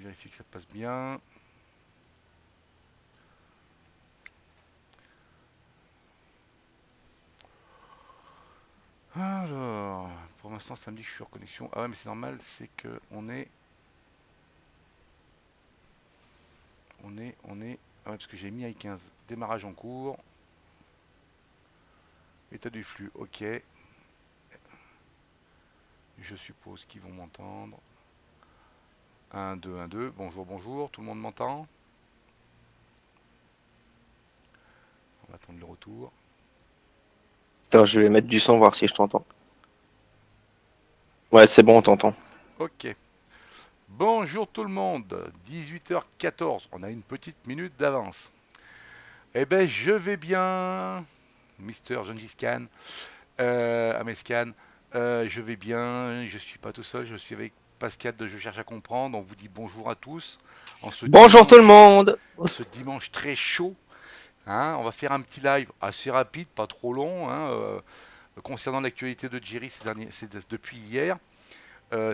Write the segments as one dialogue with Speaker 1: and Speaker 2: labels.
Speaker 1: vérifie que ça passe bien. Alors, pour l'instant, ça me dit que je suis en connexion. Ah ouais, mais c'est normal, c'est que on est. Ah ouais, parce que j'ai mis i15. Démarrage en cours. État du flux, ok. Je suppose qu'ils vont m'entendre. 1, 2, 1, 2. Bonjour, bonjour. Tout le monde m'entend? On va attendre le retour.
Speaker 2: Attends, je vais mettre du son, voir si je t'entends. Ouais, c'est bon, on t'entend.
Speaker 1: Ok. Bonjour tout le monde. 18h14. On a une petite minute d'avance. Eh ben, je vais bien. Mister Gengis Khan. Amescan. Je vais bien. Je suis pas tout seul. Je suis avec Pascal de Je cherche à comprendre. On vous dit bonjour à tous. En ce
Speaker 2: Bonjour tout le
Speaker 1: dimanche,
Speaker 2: monde.
Speaker 1: très chaud. Hein, on va faire un petit live assez rapide, pas trop long, hein, concernant l'actualité de Jerry depuis hier.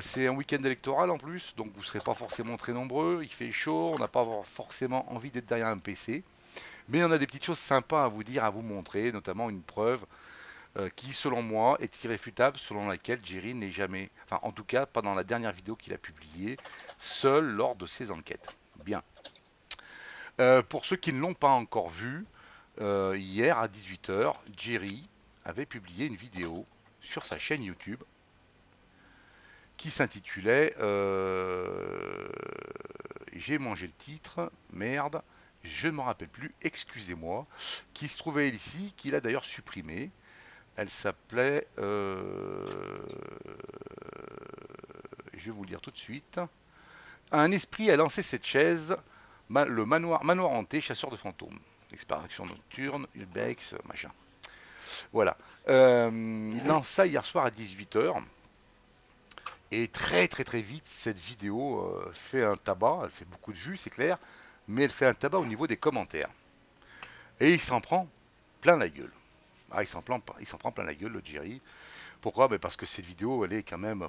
Speaker 1: C'est un week-end électoral en plus, donc vous ne serez pas forcément très nombreux. Il fait chaud, on n'a pas forcément envie d'être derrière un PC. Mais on a des petites choses sympas à vous dire, à vous montrer, notamment une preuve qui, selon moi, est irréfutable, selon laquelle Jerry n'est jamais, enfin en tout cas pas dans la dernière vidéo qu'il a publiée, seul lors de ses enquêtes. Bien. Pour ceux qui ne l'ont pas encore vu, hier à 18h, Jerry avait publié une vidéo sur sa chaîne YouTube qui s'intitulait J'ai mangé le titre, merde, je ne me rappelle plus, excusez-moi, qui se trouvait ici, qu'il a d'ailleurs supprimé. Elle s'appelait, je vais vous le dire tout de suite, Un esprit a lancé cette chaise, le manoir hanté, chasseur de fantômes. Expérience nocturne, Urbex, machin. Voilà. Il lance ça hier soir à 18h. Et très très très vite, cette vidéo fait un tabac. Elle fait beaucoup de vues, c'est clair. Mais elle fait un tabac au niveau des commentaires. Et il s'en prend plein la gueule. Ah, il s'en prend plein la gueule, le Jerry. Pourquoi? Parce que cette vidéo, elle est quand même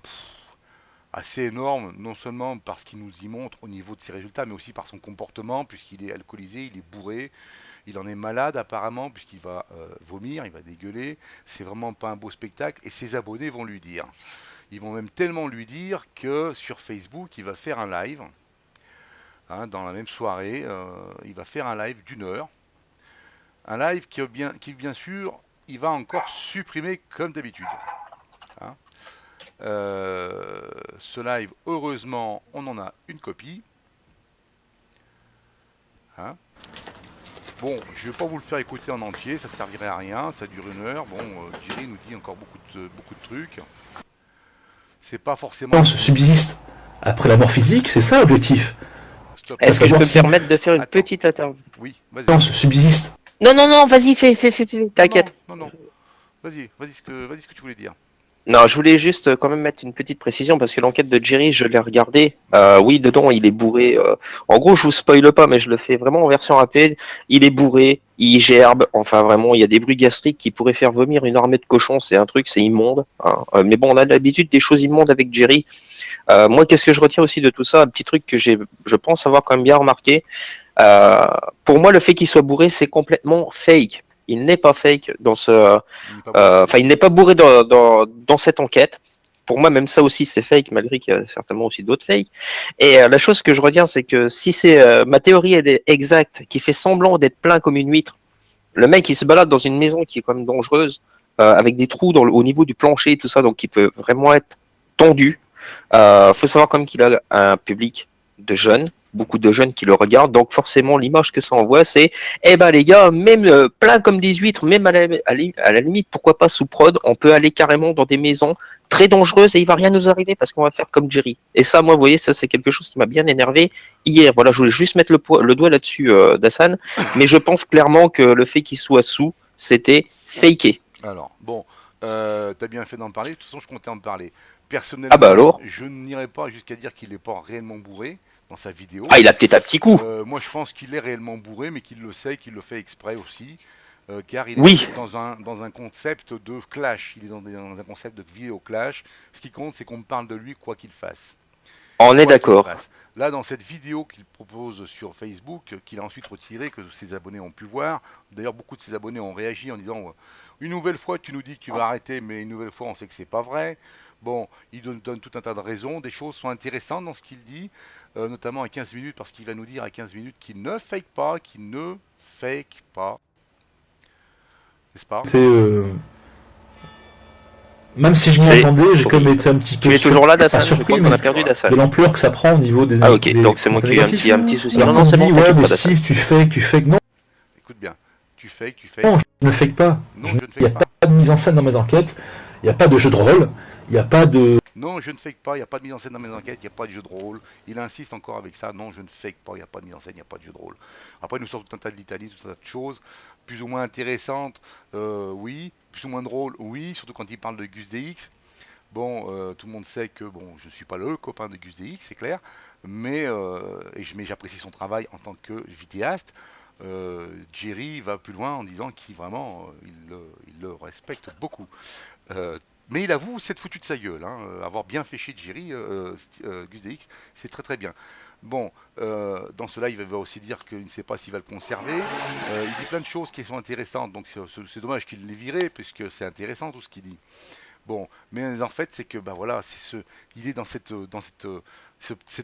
Speaker 1: assez énorme, non seulement parce qu'il nous y montre au niveau de ses résultats, mais aussi par son comportement, puisqu'il est alcoolisé, il est bourré, il en est malade apparemment, puisqu'il va vomir, il va dégueuler. C'est vraiment pas un beau spectacle, et ses abonnés vont lui dire. Ils vont même tellement lui dire que sur Facebook, il va faire un live, hein, dans la même soirée, il va faire un live d'1 heure. Un live qui bien sûr, il va encore supprimer comme d'habitude. Hein. Ce live, heureusement, on en a une copie. Hein. Bon, je vais pas vous le faire écouter en entier, ça servirait à rien, ça dure 1 heure. Bon, Jerry nous dit encore beaucoup de trucs. C'est pas forcément le niveau.
Speaker 3: Subsiste après la mort physique, c'est ça l'objectif.
Speaker 1: Stop.
Speaker 2: Est-ce que je
Speaker 3: Savoir
Speaker 2: peux me
Speaker 3: si
Speaker 2: permettre de faire une
Speaker 1: Attends.
Speaker 2: petite interview?
Speaker 1: Oui, vas-y.
Speaker 3: subsiste.
Speaker 2: Non, non, non, vas-y, fais,
Speaker 1: Non, non,
Speaker 2: t'inquiète.
Speaker 1: non, non. Vas-y ce que tu voulais dire.
Speaker 2: Non, je voulais juste quand même mettre une petite précision parce que l'enquête de Jerry, je l'ai regardée. Oui, dedans, il est bourré. En gros, je vous spoile pas, mais je le fais vraiment en version rapide. Il est bourré, il gerbe. Enfin, vraiment, il y a des bruits gastriques qui pourraient faire vomir une armée de cochons. C'est un truc, c'est immonde. Hein. Mais bon, on a l'habitude des choses immondes avec Jerry. Moi, qu'est-ce que je retiens aussi de tout ça? Un petit truc que je pense avoir quand même bien remarqué. Euh, pour moi, le fait qu'il soit bourré, c'est complètement fake. Il n'est pas fake dans ce,
Speaker 1: Il n'est pas bourré.
Speaker 2: enfin, il n'est pas bourré dans cette enquête. Pour moi, même ça aussi, c'est fake, malgré qu'il y a certainement aussi d'autres fakes. Et la chose que je retiens, c'est que si c'est ma théorie elle est exacte, qui fait semblant d'être plein comme une huître, le mec il se balade dans une maison qui est quand même dangereuse, avec des trous au niveau du plancher et tout ça, donc qui peut vraiment être tendu. Faut savoir quand même qu'il a un public de jeunes, beaucoup de jeunes qui le regardent, donc forcément l'image que ça envoie c'est eh ben les gars, même plein comme des huîtres, même à la limite, pourquoi pas sous prod, on peut aller carrément dans des maisons très dangereuses et il va rien nous arriver parce qu'on va faire comme Jerry. Et ça, moi, vous voyez, ça c'est quelque chose qui m'a bien énervé hier. Voilà, je voulais juste mettre le doigt là-dessus d'Hassan, mais je pense clairement que le fait qu'il soit sous, c'était faké.
Speaker 1: Alors, bon, t'as bien fait d'en parler. De toute façon, je comptais en parler.
Speaker 2: Ah bah
Speaker 1: Personnellement,
Speaker 2: alors.
Speaker 1: je n'irai pas jusqu'à dire qu'il n'est pas réellement bourré dans sa vidéo.
Speaker 2: Ah, il a peut-être un petit coup.
Speaker 1: Moi, je pense qu'il est réellement bourré, mais qu'il le sait, qu'il le fait exprès aussi, car il est
Speaker 2: Oui.
Speaker 1: dans un concept de clash. Il est dans un concept de vidéo clash. Ce qui compte, c'est qu'on me parle de lui quoi qu'il fasse.
Speaker 2: On est
Speaker 1: quoi qu'il
Speaker 2: d'accord.
Speaker 1: fasse. Là, dans cette vidéo qu'il propose sur Facebook, qu'il a ensuite retirée, que ses abonnés ont pu voir, d'ailleurs beaucoup de ses abonnés ont réagi en disant une nouvelle fois tu nous dis que tu vas arrêter, mais une nouvelle fois on sait que c'est pas vrai. Bon, il donne tout un tas de raisons, des choses sont intéressantes dans ce qu'il dit, notamment à 15 minutes, parce qu'il va nous dire à 15 minutes qu'il ne fake pas, n'est-ce pas?
Speaker 3: C'est, même si je m'y
Speaker 2: C'est...
Speaker 3: attendais, j'ai quand
Speaker 2: Oui.
Speaker 3: même été un petit peu
Speaker 2: Tu es toujours là,
Speaker 3: pas
Speaker 2: Dassan? Je
Speaker 3: surpris,
Speaker 2: crois qu'on
Speaker 3: mais
Speaker 2: a perdu Dassan.
Speaker 3: de l'ampleur que ça prend au niveau des
Speaker 2: Ah ok,
Speaker 3: des
Speaker 2: donc c'est moi qui ai
Speaker 3: négatifs.
Speaker 2: un petit souci.
Speaker 3: Alors
Speaker 2: Non,
Speaker 3: qu'on
Speaker 2: non, c'est
Speaker 3: me
Speaker 2: bon,
Speaker 3: dit, ouais,
Speaker 2: t'inquiète
Speaker 3: mais
Speaker 2: pas, Dassan.
Speaker 3: si tu fake, non,
Speaker 1: Écoute bien, tu fake,
Speaker 3: non, je ne fake pas.
Speaker 1: non,
Speaker 3: Il
Speaker 1: je ne
Speaker 3: n'y a
Speaker 1: fake pas.
Speaker 3: pas de mise en scène dans mes enquêtes, il n'y a pas de jeu de rôle, il n'y a pas de...
Speaker 1: Non, je ne fake pas, il n'y a pas de mise en scène dans mes enquêtes, il n'y a pas de jeu de rôle. Il insiste encore avec ça, non, je ne fake pas, il n'y a pas de mise en scène, il n'y a pas de jeu de rôle. Après, il nous sort tout un tas d'Italie, tout un tas de choses, plus ou moins intéressantes, oui, plus ou moins drôles, oui, surtout quand il parle de Gus DX. Bon, tout le monde sait que bon, je ne suis pas le copain de Gus DX, c'est clair, mais, mais j'apprécie son travail en tant que vidéaste. Jerry va plus loin en disant qu'il vraiment, il le respecte beaucoup. Euh, mais il avoue s'être foutu de sa gueule, hein, avoir bien fait chier Jerry, Gus DX, c'est très très bien. Bon, dans cela, il va aussi dire qu'il ne sait pas s'il va le conserver. Il dit plein de choses qui sont intéressantes, donc c'est dommage qu'il l'ait viré, puisque c'est intéressant tout ce qu'il dit. Bon, mais en fait, c'est que bah voilà, il est dans cette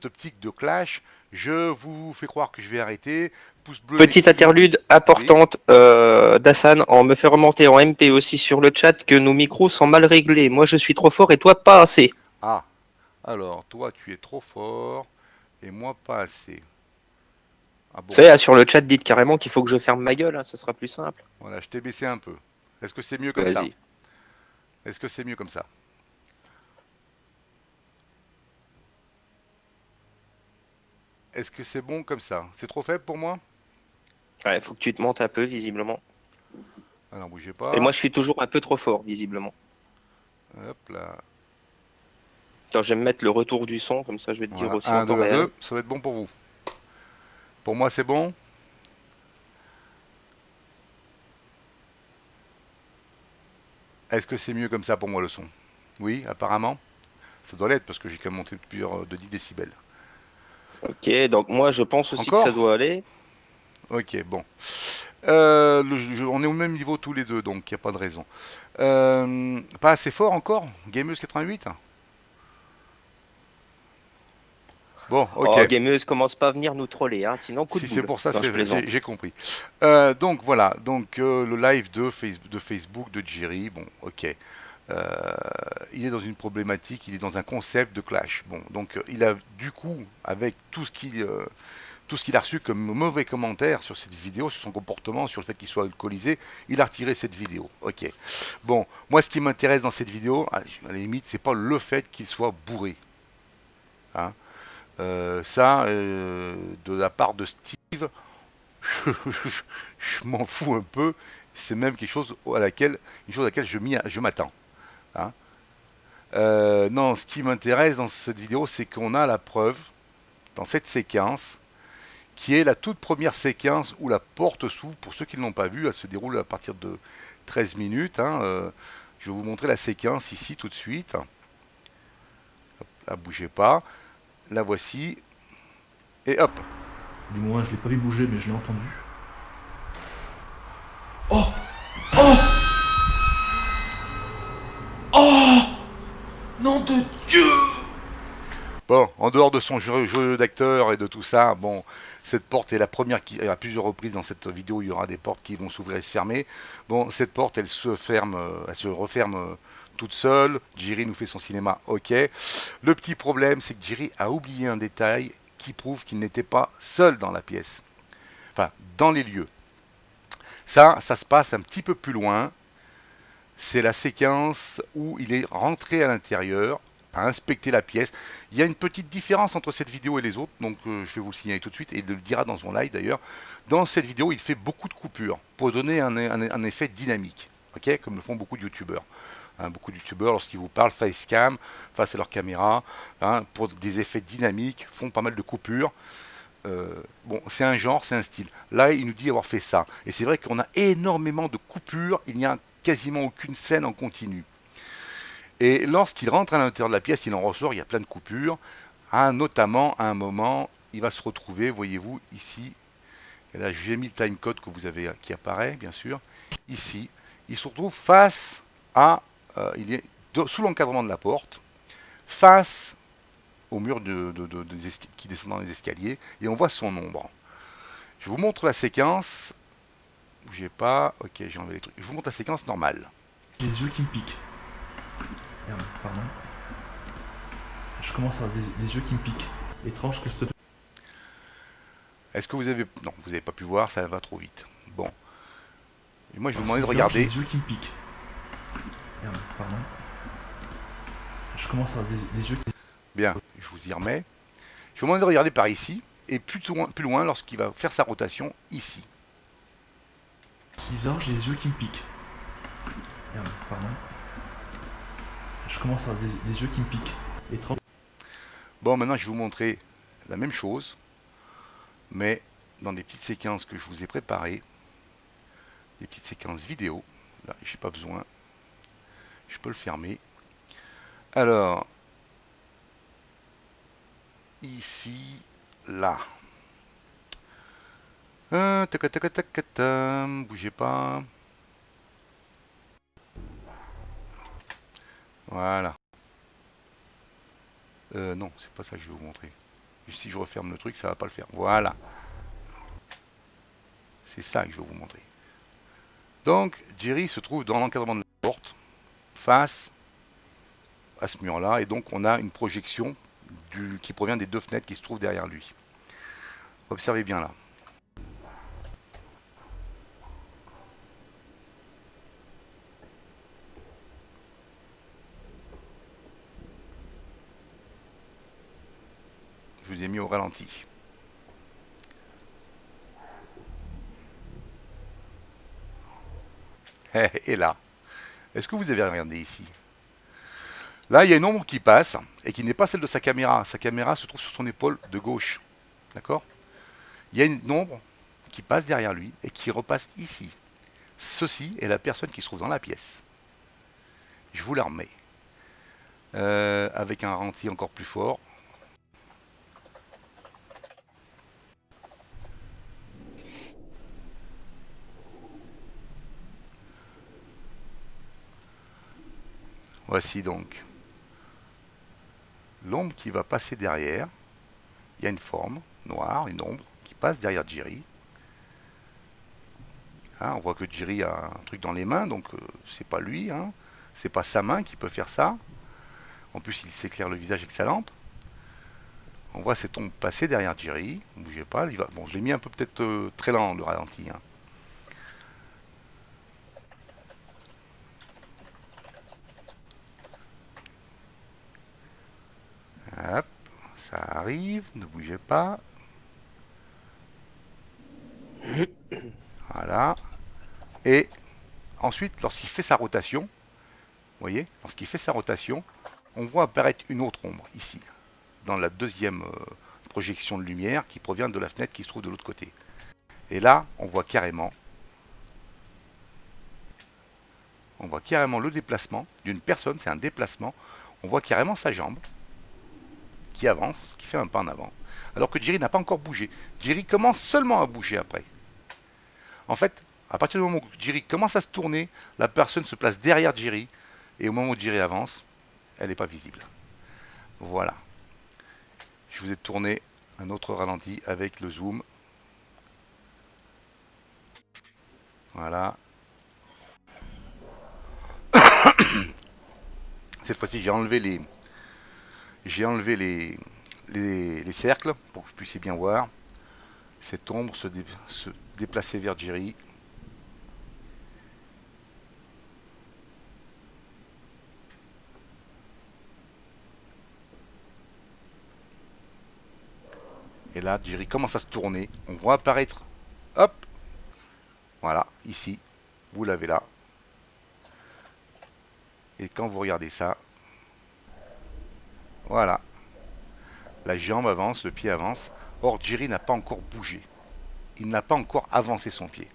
Speaker 1: optique de clash. Je vous fais croire que je vais arrêter. Pouce bleu.
Speaker 2: Petite
Speaker 1: merci.
Speaker 2: interlude importante, Dassan, on me fait remonter en MP aussi sur le chat que nos micros sont mal réglés. Moi je suis trop fort et toi pas assez.
Speaker 1: Ah, alors toi tu es trop fort et moi pas assez. Ah bon,
Speaker 2: Vous savez, sur le chat, dites carrément qu'il faut que je ferme ma gueule, hein, ça sera plus simple.
Speaker 1: voilà, je t'ai baissé un peu. Est-ce que c'est mieux comme ça?
Speaker 2: Vas-y.
Speaker 1: Est-ce que c'est mieux comme ça? Est-ce que c'est bon comme ça? C'est trop faible pour moi?
Speaker 2: Ouais, faut que tu te montes un peu, visiblement.
Speaker 1: Alors bougez pas.
Speaker 2: Et moi je suis toujours un peu trop fort, visiblement.
Speaker 1: Hop là.
Speaker 2: Attends, je vais me mettre le retour du son, comme ça je vais te dire
Speaker 1: Voilà.
Speaker 2: aussi
Speaker 1: 1,
Speaker 2: en temps
Speaker 1: 2, 1,
Speaker 2: réel.
Speaker 1: 2. Ça va être bon pour vous. Pour moi c'est bon. Est-ce que c'est mieux comme ça pour moi le son? Oui, apparemment. Ça doit l'être parce que j'ai quand même monté de 10 décibels.
Speaker 2: Ok, donc moi je pense aussi que
Speaker 1: Encore?
Speaker 2: ça doit aller.
Speaker 1: Ok, bon. On est au même niveau tous les deux, donc il n'y a pas de raison. Pas assez fort encore? Gameuse 88? Bon, ok.
Speaker 2: Oh, gameuse, commence pas à venir nous troller, hein, sinon coup de
Speaker 1: Si c'est
Speaker 2: boule.
Speaker 1: pour ça,
Speaker 2: Non, je plaisante.
Speaker 1: j'ai compris. Donc voilà, donc le live de Facebook de Jerry, bon, ok. Il est dans une problématique, il est dans un concept de clash. Bon, donc il a du coup, avec tout ce qu'il a reçu comme mauvais commentaires sur cette vidéo, sur son comportement, sur le fait qu'il soit alcoolisé, il a retiré cette vidéo. Ok. Bon, moi ce qui m'intéresse dans cette vidéo, à la limite, c'est pas le fait qu'il soit bourré. Hein. De la part de Steve, je m'en fous un peu. C'est même quelque chose à laquelle je m'attends. Hein. Non, ce qui m'intéresse dans cette vidéo, c'est qu'on a la preuve dans cette séquence, qui est la toute première séquence où la porte s'ouvre. Pour ceux qui ne l'ont pas vue, elle se déroule à partir de 13 minutes. Hein. Je vais vous montrer la séquence ici tout de suite. Là, bougez pas. La voici. Et hop.
Speaker 3: Du moins, je l'ai pas vu bouger, mais je l'ai entendu. Oh! Oh! Oh! Nom de Dieu!
Speaker 1: Bon, en dehors de son jeu d'acteur et de tout ça, bon, cette porte est la première qui, à plusieurs reprises dans cette vidéo, il y aura des portes qui vont s'ouvrir et se fermer. Bon, cette porte, elle se referme toute seule. Jerry nous fait son cinéma, ok. Le petit problème, c'est que Jerry a oublié un détail qui prouve qu'il n'était pas seul dans la pièce. Enfin, dans les lieux. Ça se passe un petit peu plus loin. C'est la séquence où il est rentré à l'intérieur, à inspecter la pièce. Il y a une petite différence entre cette vidéo et les autres, donc je vais vous le signaler tout de suite, et il le dira dans son live d'ailleurs. Dans cette vidéo, il fait beaucoup de coupures pour donner un effet dynamique, ok, comme le font beaucoup de youtubeurs. Hein, beaucoup de youtubeurs, lorsqu'ils vous parlent facecam, face à leur caméra, hein, pour des effets dynamiques, font pas mal de coupures. Bon, c'est un genre, c'est un style. Là, il nous dit avoir fait ça. Et c'est vrai qu'on a énormément de coupures, il n'y a quasiment aucune scène en continu. Et lorsqu'il rentre à l'intérieur de la pièce, il en ressort, il y a plein de coupures. Notamment, à un moment, il va se retrouver, voyez-vous, ici. Et là, j'ai mis le timecode que vous avez, qui apparaît, bien sûr. Ici, il se retrouve face à... il est sous l'encadrement de la porte, face au mur qui descend dans les escaliers, et on voit son ombre. Je vous montre la séquence. Bougez pas. Ok, j'ai enlevé les trucs. Je vous montre la séquence normale.
Speaker 3: Les yeux qui me piquent. Merde, pardon. Je commence à avoir les yeux qui me piquent. Étrange que ce...
Speaker 1: Est-ce que vous avez... Non, vous n'avez pas pu voir, ça va trop vite. Bon. Et moi, je vous demandais de regarder.
Speaker 3: Les yeux qui me piquent. Merde, pardon. Je commence à avoir les yeux qui...
Speaker 1: Bien, je vous y remets. Je vous demande de regarder par ici, et plus loin lorsqu'il va faire sa rotation, ici.
Speaker 3: 6 heures, j'ai les yeux qui me piquent. Merde, pardon. Je commence à avoir les yeux qui me piquent. Étrange.
Speaker 1: Bon, maintenant je vais vous montrer la même chose, mais dans des petites séquences que je vous ai préparées, des petites séquences vidéo. Là, j'ai pas besoin. Je peux le fermer. Alors, ici, là. Bougez pas. Voilà. Non, c'est pas ça que je vais vous montrer. Si je referme le truc, ça va pas le faire. Voilà. C'est ça que je vais vous montrer. Donc, Jerry se trouve dans l'encadrement de la porte, face à ce mur-là, et donc on a une projection qui provient des deux fenêtres qui se trouvent derrière lui. Observez bien là. Je vous ai mis au ralenti. Et là, est-ce que vous avez regardé ici? Là, il y a une ombre qui passe, et qui n'est pas celle de sa caméra. Sa caméra se trouve sur son épaule de gauche. D'accord? Il y a une ombre qui passe derrière lui, et qui repasse ici. Ceci est la personne qui se trouve dans la pièce. Je vous la remets. Avec un ralenti encore plus fort. Voici donc l'ombre qui va passer derrière. Il y a une forme noire, une ombre qui passe derrière Jerry. Hein, on voit que Jerry a un truc dans les mains, donc c'est pas lui, hein. C'est pas sa main qui peut faire ça. En plus, il s'éclaire le visage avec sa lampe. On voit cette ombre passer derrière Jerry. Ne bougez pas. Bon, je l'ai mis un peu peut-être très lent le ralenti. Hein. Hop, ça arrive. Ne bougez pas. Voilà. Et ensuite, lorsqu'il fait sa rotation, vous voyez, lorsqu'il fait sa rotation, on voit apparaître une autre ombre ici, dans la deuxième projection de lumière qui provient de la fenêtre qui se trouve de l'autre côté. Et là, on voit carrément le déplacement d'une personne, c'est un déplacement. On voit carrément sa jambe qui avance, qui fait un pas en avant. Alors que Jerry n'a pas encore bougé. Jerry commence seulement à bouger après. En fait, à partir du moment où Jerry commence à se tourner, la personne se place derrière Jerry. Et au moment où Jerry avance, elle n'est pas visible. Voilà. Je vous ai tourné un autre ralenti avec le zoom. Voilà. Cette fois-ci, j'ai enlevé les cercles pour que vous puissiez bien voir cette ombre se déplacer vers Jerry. Et là, Jerry commence à se tourner. On voit apparaître, hop, voilà, ici, vous l'avez là. Et quand vous regardez ça, voilà, la jambe avance, le pied avance. Or, Jerry n'a pas encore bougé. Il n'a pas encore avancé son pied.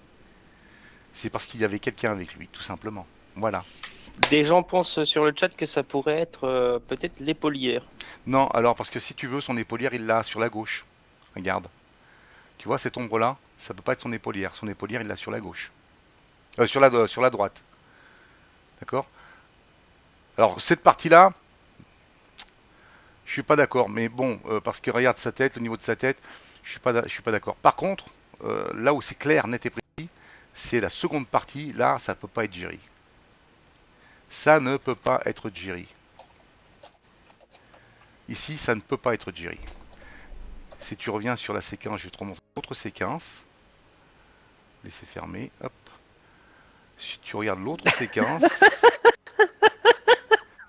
Speaker 1: C'est parce qu'il y avait quelqu'un avec lui, tout simplement. Voilà.
Speaker 2: Des gens pensent sur le chat que ça pourrait être peut-être l'épaulière.
Speaker 1: Non, alors parce que si tu veux, son épaulière, il l'a sur la gauche. Regarde. Tu vois cette ombre-là? Ça peut pas être son épaulière. Son épaulière, il l'a sur la gauche. Sur la droite. D'accord? Alors, cette partie-là, je suis pas d'accord. Mais bon, parce que regarde sa tête, le niveau de sa tête, je suis pas d'accord. Par contre, là où c'est clair, net et précis, c'est la seconde partie. Là, ça peut pas être Jerry. Ça ne peut pas être Jerry. Ici, ça ne peut pas être Jerry. Si tu reviens sur la séquence, je vais te remontrer l'autre séquence. Laissez fermer. Hop. Si tu regardes l'autre séquence,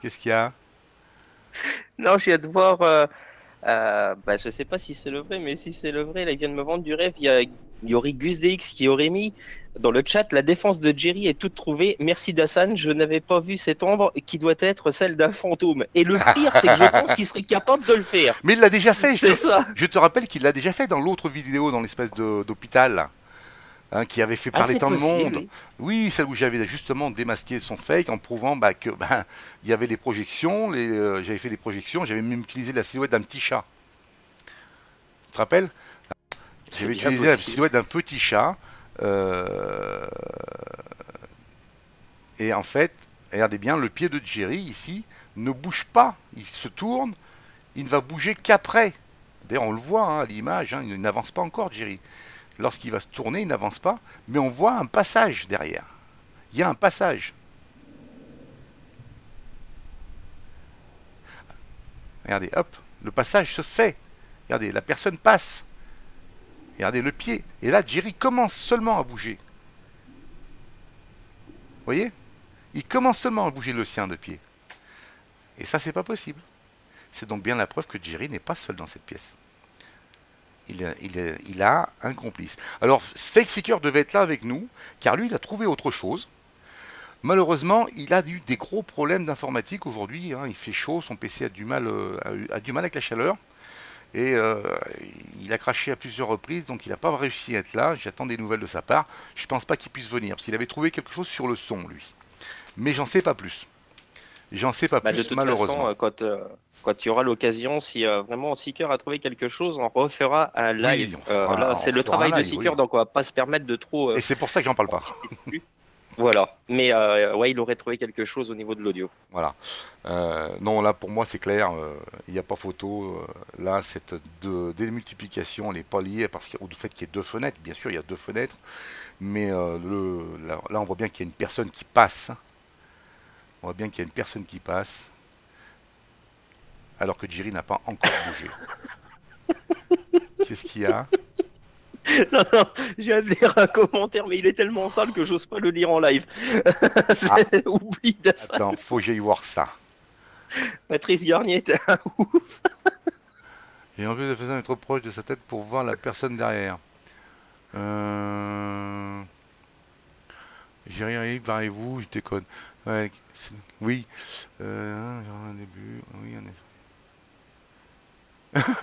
Speaker 1: qu'est-ce qu'il y a?
Speaker 2: Non, je viens de voir. Bah, je sais pas si c'est le vrai, mais si c'est le vrai, là, il vient de me vendre du rêve. Il y aurait Gus DX qui aurait mis dans le chat la défense de Jerry est toute trouvée. Merci Dassan, je n'avais pas vu cette ombre qui doit être celle d'un fantôme. Et le pire, c'est que je pense qu'il serait capable de le faire.
Speaker 1: Mais il l'a déjà fait.
Speaker 2: C'est ça.
Speaker 1: Je te rappelle qu'il l'a déjà fait dans l'autre vidéo, dans l'espèce d'hôpital. Hein, qui avait fait
Speaker 2: Ah,
Speaker 1: parler
Speaker 2: c'est
Speaker 1: tant de
Speaker 2: possible.
Speaker 1: monde. Oui, celle où j'avais justement démasqué son fake en prouvant que il y avait les projections, j'avais fait les projections, j'avais même utilisé la silhouette d'un petit chat. Tu te rappelles?
Speaker 2: C'est
Speaker 1: J'avais
Speaker 2: bien
Speaker 1: utilisé la
Speaker 2: possible.
Speaker 1: silhouette d'un petit chat. euh, et en fait, regardez bien, le pied de Jerry ici ne bouge pas. Il se tourne, il ne va bouger qu'après. D'ailleurs, on le voit hein, à l'image, hein, il n'avance pas encore, Jerry. Lorsqu'il va se tourner, il n'avance pas, mais on voit un passage derrière. Il y a un passage. Regardez, hop, le passage se fait. Regardez, la personne passe. Regardez le pied. Et là, Jerry commence seulement à bouger. Vous voyez? Il commence seulement à bouger le sien de pied. Et ça, c'est pas possible. C'est donc bien la preuve que Jerry n'est pas seul dans cette pièce. Il a un complice. Alors, Fake Seeker devait être là avec nous, car lui, il a trouvé autre chose. Malheureusement, il a eu des gros problèmes d'informatique aujourd'hui. Hein. Il fait chaud, son PC a du mal avec la chaleur. Et il a craché à plusieurs reprises, donc il n'a pas réussi à être là. J'attends des nouvelles de sa part. Je pense pas qu'il puisse venir, parce qu'il avait trouvé quelque chose sur le son, lui. Mais j'en sais pas plus. J'en sais pas
Speaker 2: Bah, de
Speaker 1: plus,
Speaker 2: toute façon,
Speaker 1: malheureusement.
Speaker 2: quand il y aura l'occasion, si vraiment Seeker a trouvé quelque chose, on refera un
Speaker 1: Oui,
Speaker 2: live. Là,
Speaker 1: on
Speaker 2: c'est le
Speaker 1: fera
Speaker 2: travail
Speaker 1: un
Speaker 2: de
Speaker 1: live, oui.
Speaker 2: Seeker, donc on va pas se permettre de trop
Speaker 1: Et c'est pour ça que j'en parle pas.
Speaker 2: anticiper dessus. Voilà. Mais ouais, il aurait trouvé quelque chose au niveau de l'audio.
Speaker 1: Voilà. Non, là, pour moi, c'est clair. Il n'y a pas photo. Là, cette démultiplication, elle n'est pas liée au fait qu'il y ait deux fenêtres. Bien sûr, il y a deux fenêtres. Mais là, on voit bien qu'il y a une personne qui passe. On voit bien qu'il y a une personne qui passe. Alors que Jerry n'a pas encore bougé. Qu'est-ce qu'il y a?
Speaker 2: Non, non, je viens de lire un commentaire, mais il est tellement sale que j'ose pas le lire en live.
Speaker 1: Ah,
Speaker 2: Oublie de ça.
Speaker 1: attends, faut que j'aille voir ça.
Speaker 2: Patrice Garnier, t'es un ouf.
Speaker 1: J'ai envie de faire trop proche de sa tête pour voir la personne derrière. J'ai rien dit, barrez-vous, je déconne. Ouais, oui, un début, oui, en effet.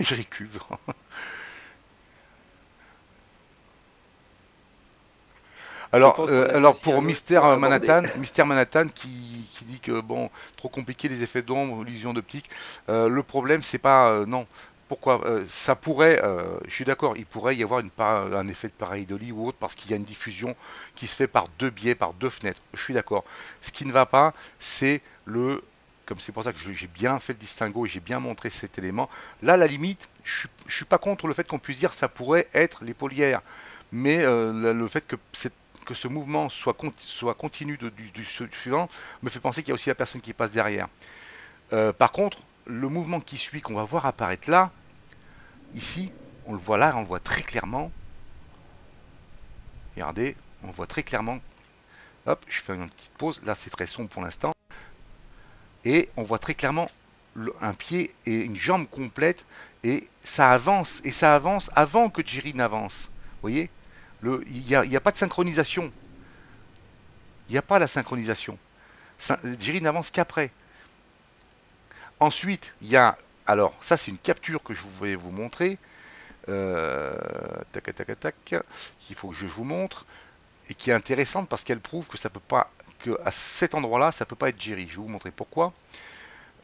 Speaker 1: Je récuve.
Speaker 2: Je pense qu'on a
Speaker 1: Alors
Speaker 2: réussi
Speaker 1: pour
Speaker 2: un autre point à aborder.
Speaker 1: Mystère Manhattan qui dit que bon, trop compliqué les effets d'ombre, l'illusion d'optique. Le problème c'est pas non. Pourquoi ça pourrait, je suis d'accord, il pourrait y avoir un effet de pareidolie ou autre parce qu'il y a une diffusion qui se fait par deux biais, par deux fenêtres. Je suis d'accord. Ce qui ne va pas, c'est comme c'est pour ça que j'ai bien fait le distinguo et j'ai bien montré cet élément. Là, à la limite, je suis pas contre le fait qu'on puisse dire ça pourrait être les polières, mais le fait que ce mouvement soit continu du suivant me fait penser qu'il y a aussi la personne qui passe derrière. Par contre, le mouvement qui suit, qu'on va voir apparaître là, ici, on le voit là, on le voit très clairement. Regardez, on le voit très clairement. Hop, je fais une petite pause. Là, c'est très sombre pour l'instant. Et on voit très clairement un pied et une jambe complète. Et ça avance avant que Jerry n'avance. Vous voyez? Il n'y a pas de synchronisation. Il n'y a pas la synchronisation. Jerry n'avance qu'après. Ensuite, il y a... Alors, ça c'est une capture que je vais vous montrer. Tac, tac, tac, tac. Qu'il faut que je vous montre. Et qui est intéressante parce qu'elle prouve que ça peut pas... qu'à cet endroit-là, ça peut pas être Jerry. Je vais vous montrer pourquoi.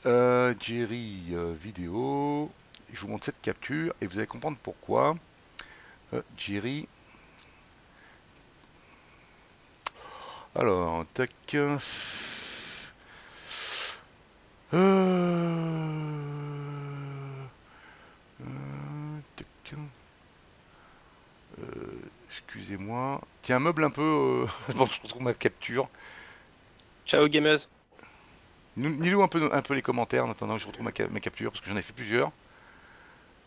Speaker 1: Jerry vidéo. Je vous montre cette capture et vous allez comprendre pourquoi. Jerry. Alors, tac. Tac. Excusez-moi. Tiens, un meuble un peu. Bon, je retrouve ma capture.
Speaker 2: Ciao gameuse.
Speaker 1: Dis-nous un peu les commentaires en attendant que je retrouve ma capture parce que j'en ai fait plusieurs.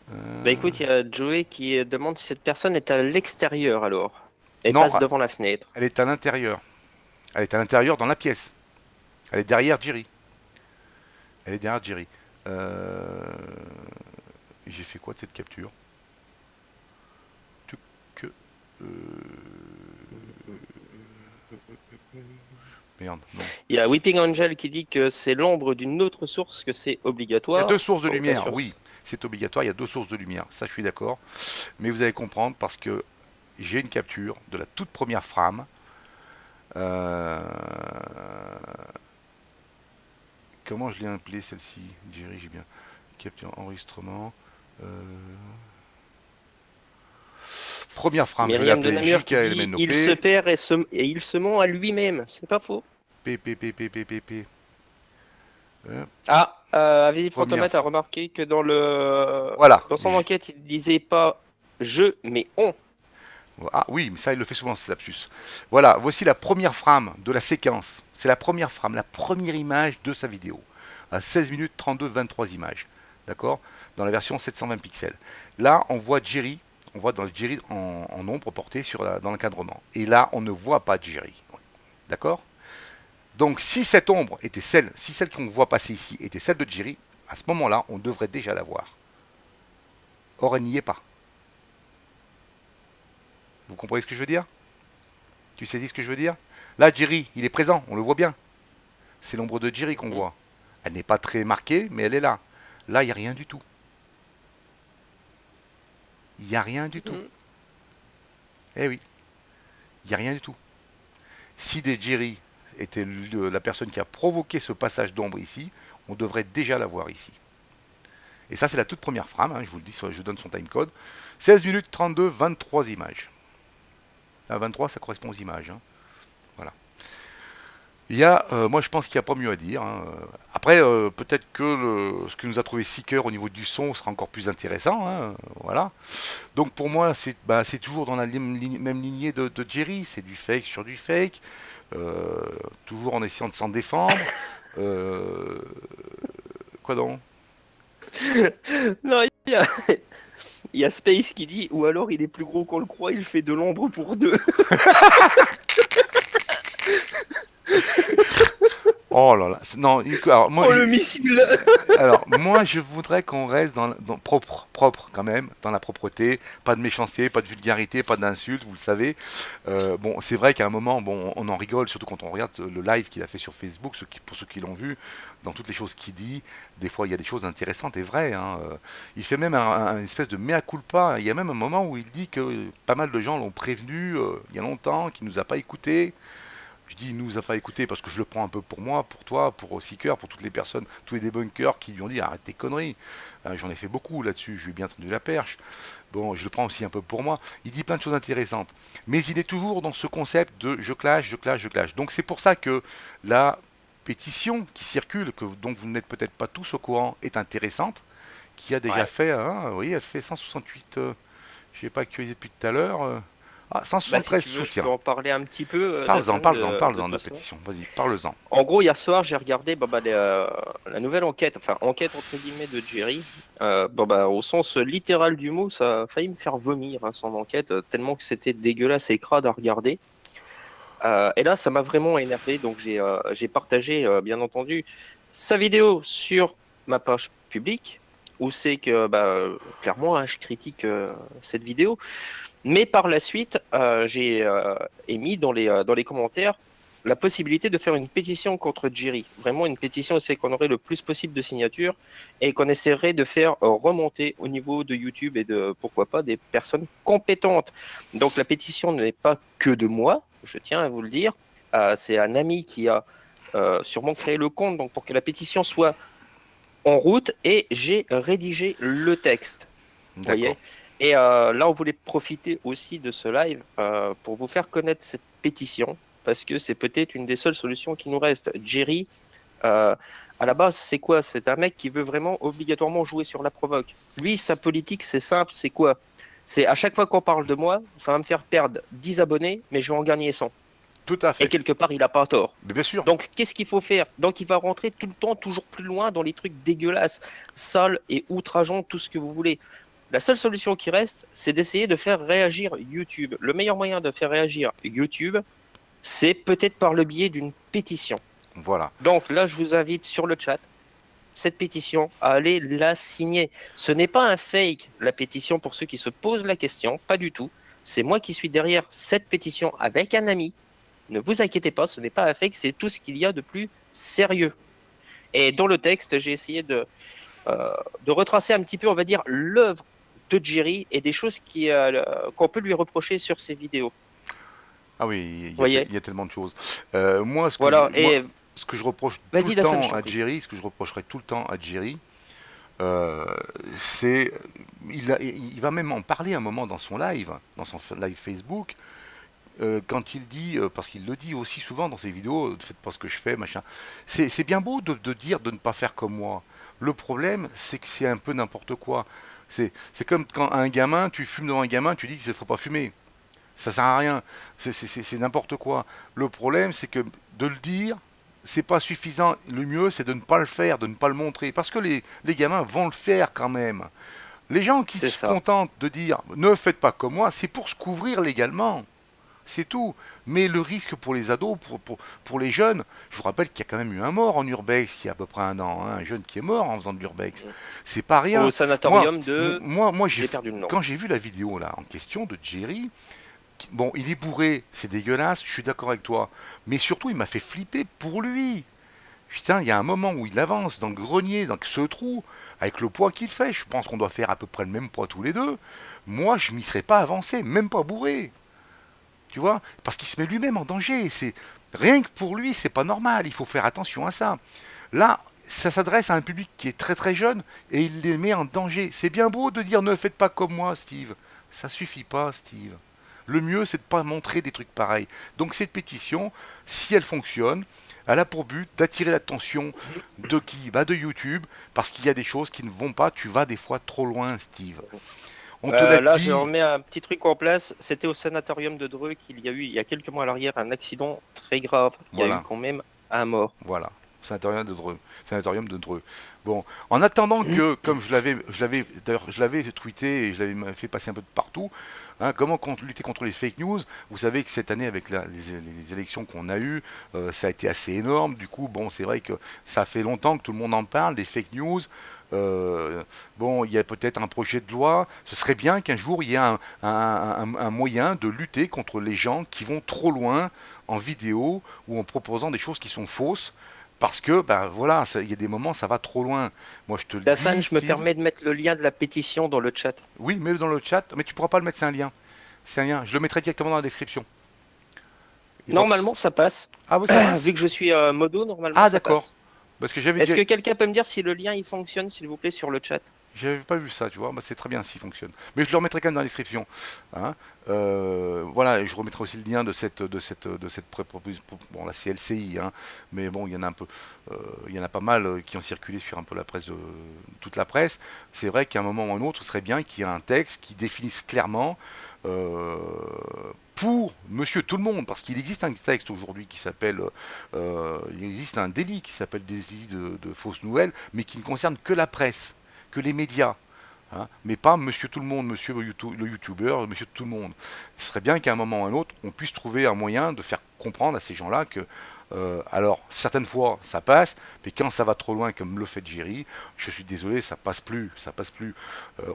Speaker 2: Bah écoute, il y a Joey qui demande si cette personne est à l'extérieur alors. Et
Speaker 1: Non,
Speaker 2: passe devant la fenêtre.
Speaker 1: elle est à l'intérieur. Elle est à l'intérieur dans la pièce. Elle est derrière Jerry. Elle est derrière Jerry. J'ai fait quoi de cette capture? Merde, non.
Speaker 2: Il y a Weeping Angel qui dit que c'est l'ombre d'une autre source, que c'est
Speaker 1: Il y
Speaker 2: obligatoire.
Speaker 1: a deux sources de
Speaker 2: Bon,
Speaker 1: lumière,
Speaker 2: bien sûr.
Speaker 1: oui, c'est obligatoire, il y a deux sources de lumière, ça je suis d'accord. Mais vous allez comprendre parce que j'ai une capture de la toute première frame. Comment je l'ai appelée celle-ci? Jerry, j'ai bien. Capture enregistrement. Première frame, je l'ai
Speaker 2: Myriam de
Speaker 1: appelée
Speaker 2: Namur qui dit
Speaker 1: JKLMNOP.
Speaker 2: il se perd et il se ment à lui-même. C'est pas faux.
Speaker 1: PPPPPP.
Speaker 2: Ah, Avis
Speaker 1: Première
Speaker 2: Fantomate a
Speaker 1: fois.
Speaker 2: remarqué que dans
Speaker 1: Voilà.
Speaker 2: son enquête, il disait pas je, mais on.
Speaker 1: Ah oui, mais ça il le fait souvent, ce lapsus. Voilà, voici la première frame de la séquence. C'est la première frame, la première image de sa vidéo. À 16 minutes 32, 23 images. D'accord? Dans la version 720 pixels. Là, on voit Jerry. On voit dans Jerry en ombre portée dans l'encadrement. Et là, on ne voit pas Jerry. D'accord? Donc, si cette ombre était si celle qu'on voit passer ici était celle de Jerry, à ce moment-là, on devrait déjà la voir. Or, elle n'y est pas. Vous comprenez ce que je veux dire? Tu saisis ce que je veux dire? Là, Jerry, il est présent, on le voit bien. C'est l'ombre de Jerry qu'on voit. Elle n'est pas très marquée, mais elle est là. Là, il n'y a rien du tout. Il n'y a rien du tout. Eh oui, il n'y a rien du tout. Si Jerry était la personne qui a provoqué ce passage d'ombre ici, on devrait déjà la voir ici. Et ça, c'est la toute première frame, hein, je vous le dis, je donne son timecode. 16 minutes 32, 23 images. À 23, ça correspond aux images. Hein. Voilà. Il y a, moi je pense qu'il n'y a pas mieux à dire. Hein. Après, peut-être que ce que nous a trouvé Seeker au niveau du son sera encore plus intéressant. Hein. Voilà. Donc pour moi, c'est toujours dans la même lignée de Jerry. C'est du fake sur du fake. Toujours en essayant de s'en défendre. Quoi donc?
Speaker 2: Non, il y a Space qui dit ou alors il est plus gros qu'on le croit, il fait de l'ombre pour deux.
Speaker 1: Oh là là, non, alors, moi,
Speaker 2: Oh le missile.
Speaker 1: alors moi je voudrais qu'on reste dans propre quand même, dans la propreté, pas de méchanceté, pas de vulgarité, pas d'insultes, vous le savez. Bon, c'est vrai qu'à un moment, bon, on en rigole, surtout quand on regarde le live qu'il a fait sur Facebook, pour ceux qui l'ont vu, dans toutes les choses qu'il dit, des fois il y a des choses intéressantes et vraies. Hein. Il fait même un espèce de mea culpa, il y a même un moment où il dit que pas mal de gens l'ont prévenu il y a longtemps, qu'il nous a pas écoutés. Je dis il nous a pas écouté parce que je le prends un peu pour moi, pour toi, pour Seeker, pour toutes les personnes, tous les débunkers qui lui ont dit arrête tes conneries. J'en ai fait beaucoup là-dessus, je lui ai bien tendu la perche. Bon, je le prends aussi un peu pour moi. Il dit plein de choses intéressantes. Mais il est toujours dans ce concept de je clash, je clash, je clash. Donc c'est pour ça que la pétition qui circule, dont vous n'êtes peut-être pas tous au courant, est intéressante, qui a déjà fait, oui, elle fait 168, je n'ai pas actualisé depuis tout à l'heure. Ah,
Speaker 2: Bah, si
Speaker 1: 173
Speaker 2: tu veux, je
Speaker 1: soutiens.
Speaker 2: peux en parler un petit peu.
Speaker 1: Parle-en
Speaker 2: de
Speaker 1: de
Speaker 2: tout ça.
Speaker 1: pétition. Vas-y, parle-en.
Speaker 2: En gros, hier soir, j'ai regardé la nouvelle enquête, enfin enquête entre guillemets de Jerry. Au sens littéral du mot, ça a failli me faire vomir hein, son enquête, tellement que c'était dégueulasse et crade à regarder. Et là, ça m'a vraiment énervé, donc j'ai partagé, bien entendu, sa vidéo sur ma page publique, où c'est que, clairement, hein, je critique cette vidéo. Mais par la suite, j'ai émis dans les commentaires la possibilité de faire une pétition contre Jerry. Vraiment une pétition, c'est qu'on aurait le plus possible de signatures et qu'on essaierait de faire remonter au niveau de YouTube et de, pourquoi pas, des personnes compétentes. Donc la pétition n'est pas que de moi, je tiens à vous le dire. C'est un ami qui a sûrement créé le compte donc pour que la pétition soit en route et j'ai rédigé le texte. Vous
Speaker 1: D'accord.
Speaker 2: voyez. Et là, on voulait profiter aussi de ce live pour vous faire connaître cette pétition parce que c'est peut-être une des seules solutions qui nous reste. Jerry, à la base, c'est quoi? C'est un mec qui veut vraiment obligatoirement jouer sur la provoque. Lui, sa politique, c'est simple, c'est quoi? C'est à chaque fois qu'on parle de moi, ça va me faire perdre 10 abonnés, mais je vais en gagner 100.
Speaker 1: Tout à
Speaker 2: Et
Speaker 1: fait.
Speaker 2: quelque part, il n'a pas tort.
Speaker 1: Mais bien sûr.
Speaker 2: Donc, qu'est-ce qu'il faut faire? Donc, il va rentrer tout le temps toujours plus loin dans les trucs dégueulasses, sales et outrageants, tout ce que vous voulez. La seule solution qui reste, c'est d'essayer de faire réagir YouTube. Le meilleur moyen de faire réagir YouTube, c'est peut-être par le biais d'une pétition.
Speaker 1: Voilà.
Speaker 2: Donc là, je vous invite sur le chat, cette pétition, à aller la signer. Ce n'est pas un fake, la pétition, pour ceux qui se posent la question, pas du tout. C'est moi qui suis derrière cette pétition avec un ami. Ne vous inquiétez pas, ce n'est pas un fake, c'est tout ce qu'il y a de plus sérieux. Et dans le texte, j'ai essayé de retracer un petit peu, on va dire, l'œuvre de Jerry et des choses qu'on peut lui reprocher sur ses vidéos.
Speaker 1: Ah oui,
Speaker 2: Voyez.
Speaker 1: il y a tellement de choses. Moi,
Speaker 2: Voilà,
Speaker 1: ce que je reproche tout
Speaker 2: vas-y,
Speaker 1: le
Speaker 2: Dassan,
Speaker 1: temps
Speaker 2: je t'en
Speaker 1: à
Speaker 2: prie.
Speaker 1: Jerry, ce que je reprocherai tout le temps à Jerry, c'est il va même en parler un moment dans son live, dans son live Facebook, quand il dit, parce qu'il le dit aussi souvent dans ses vidéos, faites pas ce que je fais, machin. C'est bien beau de dire de ne pas faire comme moi. Le problème, c'est que c'est un peu n'importe quoi. C'est comme quand un gamin, tu fumes devant un gamin, tu dis qu'il ne faut pas fumer. Ça sert à rien. C'est n'importe quoi. Le problème, c'est que de le dire, c'est pas suffisant. Le mieux, c'est de ne pas le faire, de ne pas le montrer. Parce que les gamins vont le faire quand même. Les gens qui
Speaker 2: C'est
Speaker 1: se
Speaker 2: ça.
Speaker 1: contentent de dire ne faites pas comme moi, c'est pour se couvrir légalement. C'est tout. Mais le risque pour les ados, pour les jeunes, je vous rappelle qu'il y a quand même eu un mort en urbex il y a à peu près un an, hein, un jeune qui est mort en faisant de l'urbex. C'est pas
Speaker 2: Au
Speaker 1: rien. Moi,
Speaker 2: sanatorium de...
Speaker 1: moi
Speaker 2: J'ai perdu le nom.
Speaker 1: quand j'ai vu la vidéo là en question de Jerry, bon, il est bourré, c'est dégueulasse, je suis d'accord avec toi. Mais surtout, il m'a fait flipper pour lui. Putain, il y a un moment où il avance dans le grenier, dans ce trou, avec le poids qu'il fait. Je pense qu'on doit faire à peu près le même poids tous les deux. Moi, je m'y serais pas avancé, même pas bourré. Tu vois? Parce qu'il se met lui-même en danger. C'est rien que pour lui, c'est pas normal. Il faut faire attention à ça. Là, ça s'adresse à un public qui est très très jeune et il les met en danger. C'est bien beau de dire ne faites pas comme moi, Steve. Ça suffit pas, Steve. Le mieux, c'est de pas montrer des trucs pareils. Donc cette pétition, si elle fonctionne, elle a pour but d'attirer l'attention de qui? Bah de YouTube, parce qu'il y a des choses qui ne vont pas. Tu vas des fois trop loin, Steve. On te l'a
Speaker 2: Là,
Speaker 1: dit.
Speaker 2: je remets un petit truc en place. C'était au sanatorium de Dreux qu'il y a eu, il y a quelques mois à l'arrière, un accident très grave. Il y a eu
Speaker 1: Voilà.
Speaker 2: quand même un mort.
Speaker 1: Voilà, sanatorium de Dreux. Sanatorium de Dreux. Bon, en attendant que, comme d'ailleurs, je l'avais tweeté et je l'avais fait passer un peu de partout, hein, comment lutter contre les fake news. Vous savez que cette année, avec les élections qu'on a eues, ça a été assez énorme. Du coup, bon, c'est vrai que ça fait longtemps que tout le monde en parle, des fake news. Bon, il y a peut-être un projet de loi. Ce serait bien qu'un jour il y ait un moyen de lutter contre les gens qui vont trop loin en vidéo ou en proposant des choses qui sont fausses. Parce que, ben voilà, il y a des moments, ça va trop loin. Moi, je te le
Speaker 2: Dassan,
Speaker 1: dis,
Speaker 2: je me
Speaker 1: Steve.
Speaker 2: permets de mettre le lien de la pétition dans le chat.
Speaker 1: Oui, mets-le dans le chat, mais tu pourras pas le mettre, c'est un lien. C'est un lien. Je le mettrai directement dans la description.
Speaker 2: Normalement, ça passe.
Speaker 1: Ah oui, ça passe.
Speaker 2: Vu que je suis modo, normalement,
Speaker 1: Ah
Speaker 2: ça
Speaker 1: d'accord.
Speaker 2: passe.
Speaker 1: Parce que j'avais
Speaker 2: Est-ce
Speaker 1: déjà...
Speaker 2: que quelqu'un peut me dire si le lien il fonctionne, s'il vous plaît, sur le chat?
Speaker 1: J'avais pas vu ça, tu vois. Bah, c'est très bien s'il fonctionne. Mais je le remettrai quand même dans la description. Hein. Voilà, et je remettrai aussi le lien de cette proposition. Bon, la CLCI, hein. Mais bon, il y en a un peu, il y en a pas mal qui ont circulé sur un peu la presse, toute la presse. C'est vrai qu'à un moment ou un autre, ce serait bien qu'il y ait un texte qui définisse clairement euh, pour Monsieur Tout le Monde, parce qu'il existe un texte aujourd'hui qui s'appelle, il existe un délit qui s'appelle délit de fausses nouvelles, mais qui ne concerne que la presse, que les médias, hein, mais pas Monsieur Tout le Monde, Monsieur le YouTuber, Monsieur Tout le Monde. Ce serait bien qu'à un moment ou à un autre, on puisse trouver un moyen de faire comprendre à ces gens-là que, alors, certaines fois, ça passe, mais quand ça va trop loin, comme le fait Jerry, je suis désolé, ça passe plus, ça passe plus.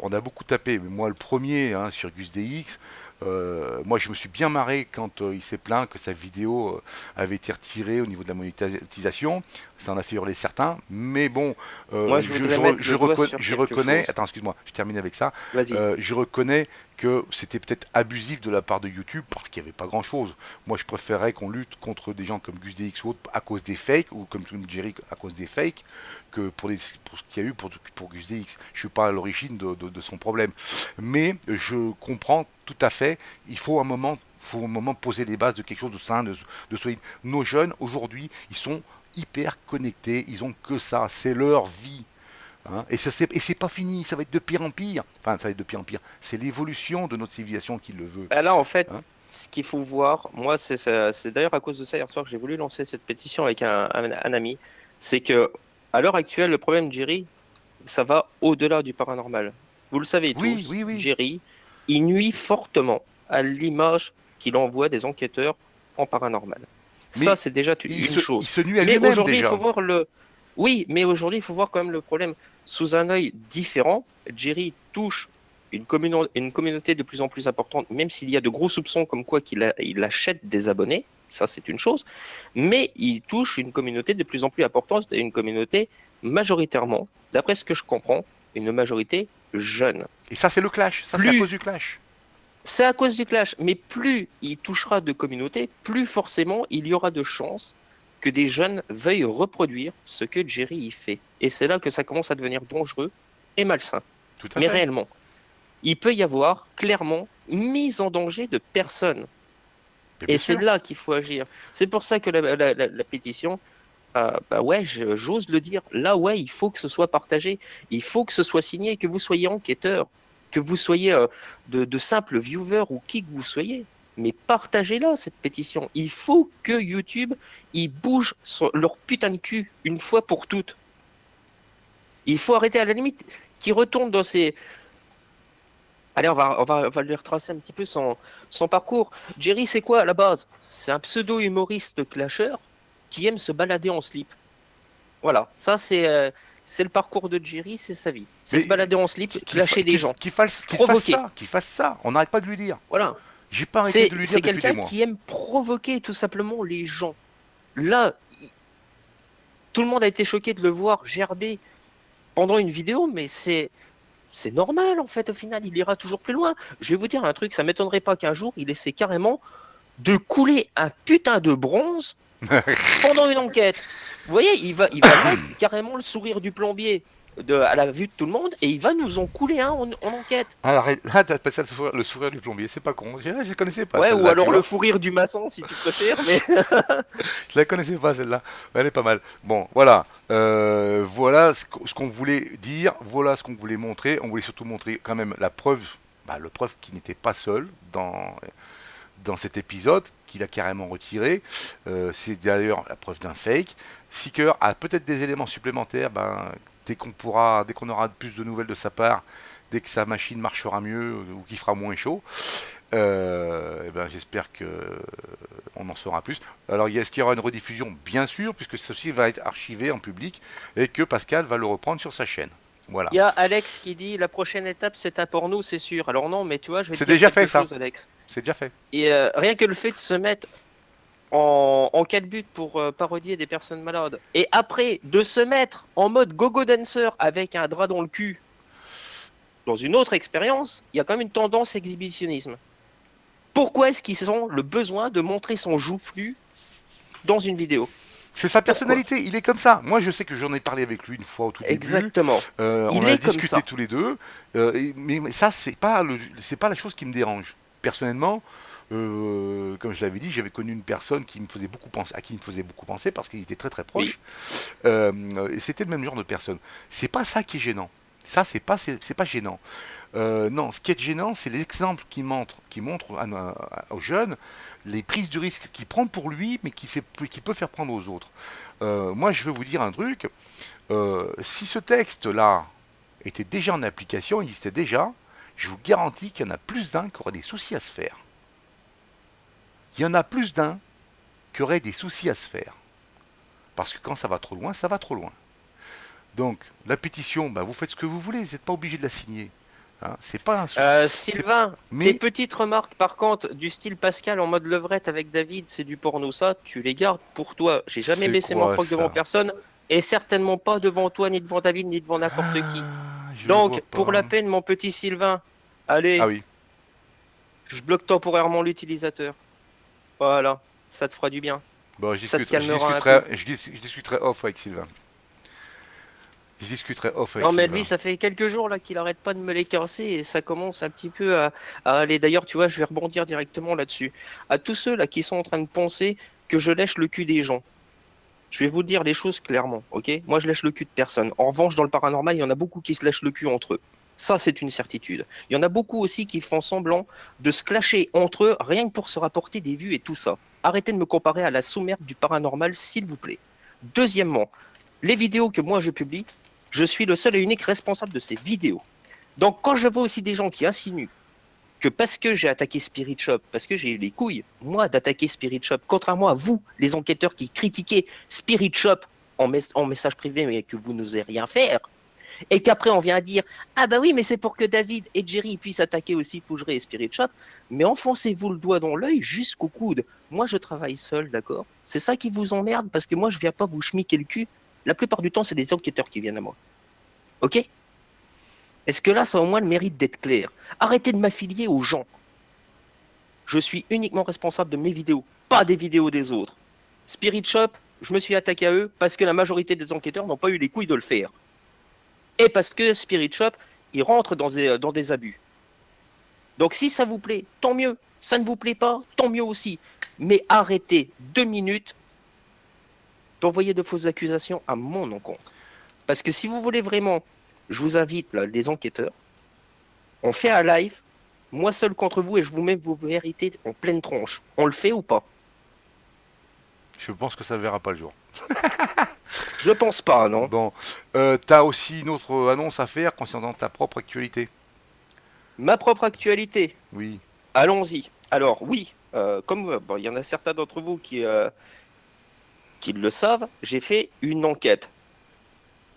Speaker 1: On a beaucoup tapé, mais moi le premier, hein, sur GusDX, moi je me suis bien marré quand il s'est plaint que sa vidéo avait été retirée au niveau de la monétisation. Ça en a fait hurler certains, mais bon,
Speaker 2: Moi, je voudrais mettre le doigt sur
Speaker 1: je
Speaker 2: quelque
Speaker 1: reconnais,
Speaker 2: chose.
Speaker 1: attends, excuse-moi, je termine avec ça.
Speaker 2: Vas-y.
Speaker 1: Je reconnais que c'était peut-être abusif de la part de YouTube parce qu'il n'y avait pas grand-chose. Moi, je préférais qu'on lutte contre des gens comme GusDX ou autres à cause des fakes, ou comme Jerry à cause des fakes, que pour ce qu'il y a eu pour GusDX. Je suis pas à l'origine de son problème. Mais je comprends tout à fait, il faut un moment poser les bases de quelque chose de sain, de solide. Nos jeunes, aujourd'hui, ils sont hyper connectés, ils ont que ça, c'est leur vie. Hein, et c'est pas fini, ça va être de pire en pire. Enfin, ça va être de pire en pire. C'est l'évolution de notre civilisation qui le veut.
Speaker 2: Bah là, en fait,
Speaker 1: Hein.
Speaker 2: ce qu'il faut voir, moi, c'est d'ailleurs à cause de ça hier soir que j'ai voulu lancer cette pétition avec un ami. C'est que à l'heure actuelle, le problème de Jerry, ça va au-delà du paranormal. Vous le savez
Speaker 1: Oui,
Speaker 2: tous,
Speaker 1: oui, oui.
Speaker 2: Jerry, il nuit fortement à l'image qu'il envoie des enquêteurs en paranormal.
Speaker 1: Mais
Speaker 2: Ça, c'est déjà
Speaker 1: il
Speaker 2: une chose.
Speaker 1: se nuit à
Speaker 2: Mais
Speaker 1: lui-même
Speaker 2: aujourd'hui, il
Speaker 1: déjà.
Speaker 2: faut voir le. Oui, mais aujourd'hui, il faut voir quand même le problème sous un œil différent. Jerry touche une communauté de plus en plus importante, même s'il y a de gros soupçons comme quoi il achète des abonnés. Ça, c'est une chose. Mais il touche une communauté de plus en plus importante et une communauté majoritairement, d'après ce que je comprends, une majorité jeune.
Speaker 1: Et ça, c'est le clash. Ça, c'est à cause du clash.
Speaker 2: C'est à cause du clash, mais plus il touchera de communautés, plus forcément il y aura de chances que des jeunes veuillent reproduire ce que Jerry y fait. Et c'est là que ça commence à devenir dangereux et malsain.
Speaker 1: Tout à
Speaker 2: Mais
Speaker 1: fait.
Speaker 2: réellement, il peut y avoir clairement mise en danger de personnes.
Speaker 1: Mais bien
Speaker 2: Et c'est
Speaker 1: sûr.
Speaker 2: là qu'il faut agir. C'est pour ça que la pétition, bah ouais, j'ose le dire, là ouais, il faut que ce soit partagé, il faut que ce soit signé, que vous soyez enquêteur, que vous soyez de simples viewers ou qui que vous soyez. Mais partagez-la, cette pétition. Il faut que YouTube, il bouge leur putain de cul une fois pour toutes. Il faut arrêter à la limite qu'il retourne dans ses... Allez, on va lui retracer un petit peu son parcours. Jerry, c'est quoi à la base? C'est un pseudo-humoriste clasher qui aime se balader en slip. Voilà, ça c'est le parcours de Jerry, c'est sa vie. C'est
Speaker 1: Mais
Speaker 2: se balader en slip, clasher des gens.
Speaker 1: Qu'il fasse
Speaker 2: Provoquer.
Speaker 1: ça. Qu'il fasse ça. On n'arrête pas de lui dire.
Speaker 2: Voilà.
Speaker 1: J'ai pas arrêté
Speaker 2: C'est
Speaker 1: de lui dire depuis des
Speaker 2: quelqu'un
Speaker 1: mois.
Speaker 2: qui aime provoquer tout simplement les gens. Là, tout le monde a été choqué de le voir gerber pendant une vidéo, mais c'est normal en fait. Au final, il ira toujours plus loin. Je vais vous dire un truc, ça m'étonnerait pas qu'un jour il essaie carrément de couler un putain de bronze pendant une enquête. Vous voyez, il va mettre carrément le sourire du plombier à la vue de tout le monde et il va nous en couler un en enquête.
Speaker 1: Alors, là, t'appelles ça le sourire du plombier, c'est pas con. Je connaissais pas
Speaker 2: Ouais,
Speaker 1: celle-là.
Speaker 2: ou alors
Speaker 1: tu
Speaker 2: le
Speaker 1: vois.
Speaker 2: fou rire du maçon si tu préfères, mais
Speaker 1: Je la connaissais pas celle-là. Elle est pas mal. Bon, voilà. Voilà ce qu'on voulait dire. Voilà ce qu'on voulait montrer. On voulait surtout montrer quand même la preuve, le preuve qu'il n'était pas seul dans cet épisode, qu'il a carrément retiré. C'est d'ailleurs la preuve d'un fake. Seeker a peut-être des éléments supplémentaires. Dès qu'on aura plus de nouvelles de sa part, dès que sa machine marchera mieux ou qu'il fera moins chaud. J'espère que on en saura plus. Alors, est-ce qu'il y aura une rediffusion? Bien sûr, puisque ceci va être archivé en public et que Pascal va le reprendre sur sa chaîne. Voilà.
Speaker 2: il y a Alex qui dit la prochaine étape c'est un porno, c'est sûr. Alors non, mais tu vois, je vais te
Speaker 1: C'est
Speaker 2: dire
Speaker 1: déjà
Speaker 2: quelque
Speaker 1: fait, ça.
Speaker 2: chose, Alex.
Speaker 1: C'est déjà fait.
Speaker 2: Et rien que le fait de se mettre en calbut pour parodier des personnes malades, et après de se mettre en mode gogo dancer avec un drap dans le cul dans une autre expérience, il y a quand même une tendance exhibitionnisme. Pourquoi est-ce qu'ils ont le besoin de montrer son joufflu dans une vidéo?
Speaker 1: C'est sa personnalité, il est comme ça. Moi, je sais que j'en ai parlé avec lui une fois au tout début.
Speaker 2: Exactement.
Speaker 1: On
Speaker 2: Il
Speaker 1: a
Speaker 2: est comme
Speaker 1: discuté
Speaker 2: ça.
Speaker 1: tous les deux. Mais ça, c'est pas la chose qui me dérange. Personnellement, comme je l'avais dit, j'avais connu une personne qui me faisait beaucoup penser, à qui il me faisait beaucoup penser parce qu'il était très très proche. Et c'était le même genre de personne. C'est pas ça qui est gênant. Ça, c'est pas gênant. Non, ce qui est gênant, c'est l'exemple qu'il montre aux jeunes, les prises de risque qu'il prend pour lui, mais qui peut faire prendre aux autres. Moi, je veux vous dire un truc. Si ce texte-là était déjà en application, il existait déjà, je vous garantis qu'il y en a plus d'un qui aurait des soucis à se faire. Il y en a plus d'un qui aurait des soucis à se faire. Parce que quand ça va trop loin, ça va trop loin. Donc, la pétition, vous faites ce que vous voulez, vous n'êtes pas obligé de la signer. Hein, c'est pas un souci.
Speaker 2: Sylvain,
Speaker 1: Mais-
Speaker 2: tes petites remarques par contre du style Pascal en mode levrette avec David, c'est du porno, ça, tu les gardes pour toi. J'ai jamais
Speaker 1: C'est
Speaker 2: baissé
Speaker 1: quoi,
Speaker 2: mon froc
Speaker 1: ça
Speaker 2: devant personne et certainement pas devant toi, ni devant David, ni devant n'importe qui.
Speaker 1: Je
Speaker 2: Donc,
Speaker 1: vois
Speaker 2: pour
Speaker 1: pas.
Speaker 2: la peine, mon petit Sylvain, allez,
Speaker 1: Ah oui.
Speaker 2: Je bloque temporairement l'utilisateur. Voilà, ça te fera du bien.
Speaker 1: Bon,
Speaker 2: Ça te calmera un peu.
Speaker 1: je discuterai off avec Sylvain. Je discuterai off avec
Speaker 2: Non, mais lui,
Speaker 1: Sylvain.
Speaker 2: ça fait quelques jours là qu'il arrête pas de me les casser et ça commence un petit peu à aller. D'ailleurs, tu vois, je vais rebondir directement là-dessus. À tous ceux là qui sont en train de penser que je lèche le cul des gens, je vais vous dire les choses clairement, ok? Moi, je lèche le cul de personne. En revanche, dans le paranormal, il y en a beaucoup qui se lèchent le cul entre eux. Ça, c'est une certitude. Il y en a beaucoup aussi qui font semblant de se clasher entre eux rien que pour se rapporter des vues et tout ça. Arrêtez de me comparer à la sous-merde du paranormal, s'il vous plaît. Deuxièmement, les vidéos que moi je publie, je suis le seul et unique responsable de ces vidéos. Donc, quand je vois aussi des gens qui insinuent que parce que j'ai attaqué Spirit Shop, parce que j'ai eu les couilles, moi, d'attaquer Spirit Shop, contrairement à vous, les enquêteurs qui critiquaient Spirit Shop en message privé, mais que vous n'osez rien faire, et qu'après on vient dire ah bah oui, mais c'est pour que David et Jerry puissent attaquer aussi Fougeray et Spirit Shop, mais enfoncez-vous le doigt dans l'œil jusqu'au coude. Moi, je travaille seul, d'accord? C'est ça qui vous emmerde, parce que moi, je viens pas vous schmiquer le cul. La plupart du temps, c'est des enquêteurs qui viennent à moi. Ok? Est-ce que là, ça a au moins le mérite d'être clair? Arrêtez de m'affilier aux gens. Je suis uniquement responsable de mes vidéos, pas des vidéos des autres. Spirit Shop, je me suis attaqué à eux parce que la majorité des enquêteurs n'ont pas eu les couilles de le faire. Et parce que Spirit Shop, ils rentrent dans des abus. Donc si ça vous plaît, tant mieux. Ça ne vous plaît pas, tant mieux aussi. Mais arrêtez 2 minutes d'envoyer de fausses accusations à mon encontre. Parce que si vous voulez vraiment, je vous invite, là, les enquêteurs, on fait un live, moi seul contre vous, et je vous mets vos vérités en pleine tronche. On le fait ou pas?
Speaker 1: Je pense que ça verra pas le jour.
Speaker 2: Je pense pas, non?
Speaker 1: Bon, t'as aussi une autre annonce à faire concernant ta propre actualité.
Speaker 2: Ma propre actualité,
Speaker 1: Oui.
Speaker 2: allons-y. Alors oui, comme bon, il y en a certains d'entre vous qui le savent, j'ai fait une enquête.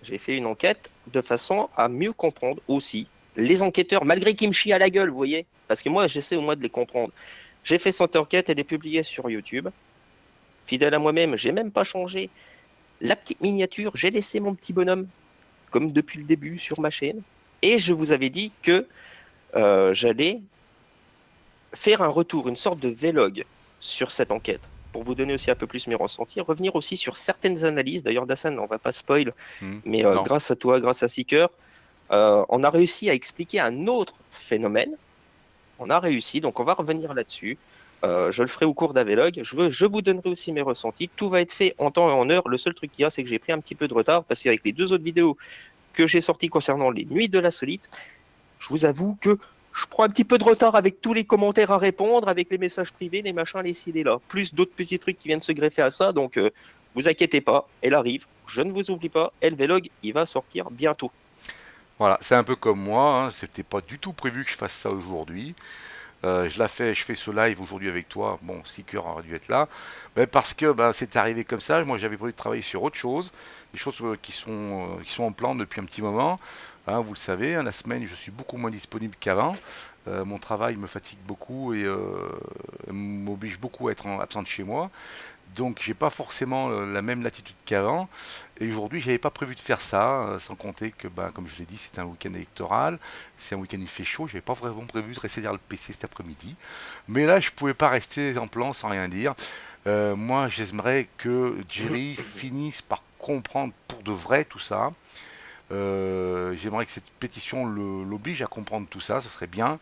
Speaker 2: J'ai fait une enquête de façon à mieux comprendre aussi les enquêteurs, malgré qu'ils me chient à la gueule, vous voyez? Parce que moi, j'essaie au moins de les comprendre. J'ai fait cette enquête, elle est publiée sur YouTube. Fidèle à moi-même, j'ai même pas changé la petite miniature, j'ai laissé mon petit bonhomme, comme depuis le début, sur ma chaîne. Et je vous avais dit que j'allais faire un retour, une sorte de vlog sur cette enquête, pour vous donner aussi un peu plus mes ressentis, revenir aussi sur certaines analyses. D'ailleurs, Dassan, on va pas spoil, mais
Speaker 1: Non.
Speaker 2: grâce à toi, grâce à Seeker, on a réussi à expliquer un autre phénomène. On a réussi, donc on va revenir là-dessus. Je le ferai au cours d'un vlog. Je vous donnerai aussi mes ressentis. Tout va être fait en temps et en heure. Le seul truc qu'il y a, c'est que j'ai pris un petit peu de retard parce qu'avec les 2 autres vidéos que j'ai sorties concernant les nuits de l'insolite, je vous avoue que je prends un petit peu de retard avec tous les commentaires à répondre, avec les messages privés, les machins, les ci, les là, plus d'autres petits trucs qui viennent se greffer à ça. Donc, vous inquiétez pas, elle arrive. Je ne vous oublie pas. Et le vlog, il va sortir bientôt.
Speaker 1: Voilà, c'est un peu comme moi, hein, c'était pas du tout prévu que je fasse ça aujourd'hui. Je fais ce live aujourd'hui avec toi. Bon, Seeker aurait dû être là, mais parce que c'est arrivé comme ça. Moi, j'avais prévu de travailler sur autre chose, des choses qui sont en plan depuis un petit moment. Hein, vous le savez, hein, la semaine, je suis beaucoup moins disponible qu'avant. Mon travail me fatigue beaucoup et m'oblige beaucoup à être absent de chez moi. Donc j'ai pas forcément la même latitude qu'avant. Et aujourd'hui, j'avais pas prévu de faire ça, sans compter que, comme je l'ai dit, c'est un week-end électoral, c'est un week-end il fait chaud. J'avais pas vraiment prévu de rester derrière le PC cet après-midi. Mais là, je pouvais pas rester en plan sans rien dire. Moi, j'aimerais que Jerry finisse par comprendre pour de vrai tout ça. J'aimerais que cette pétition l'oblige à comprendre tout ça, ça serait bien.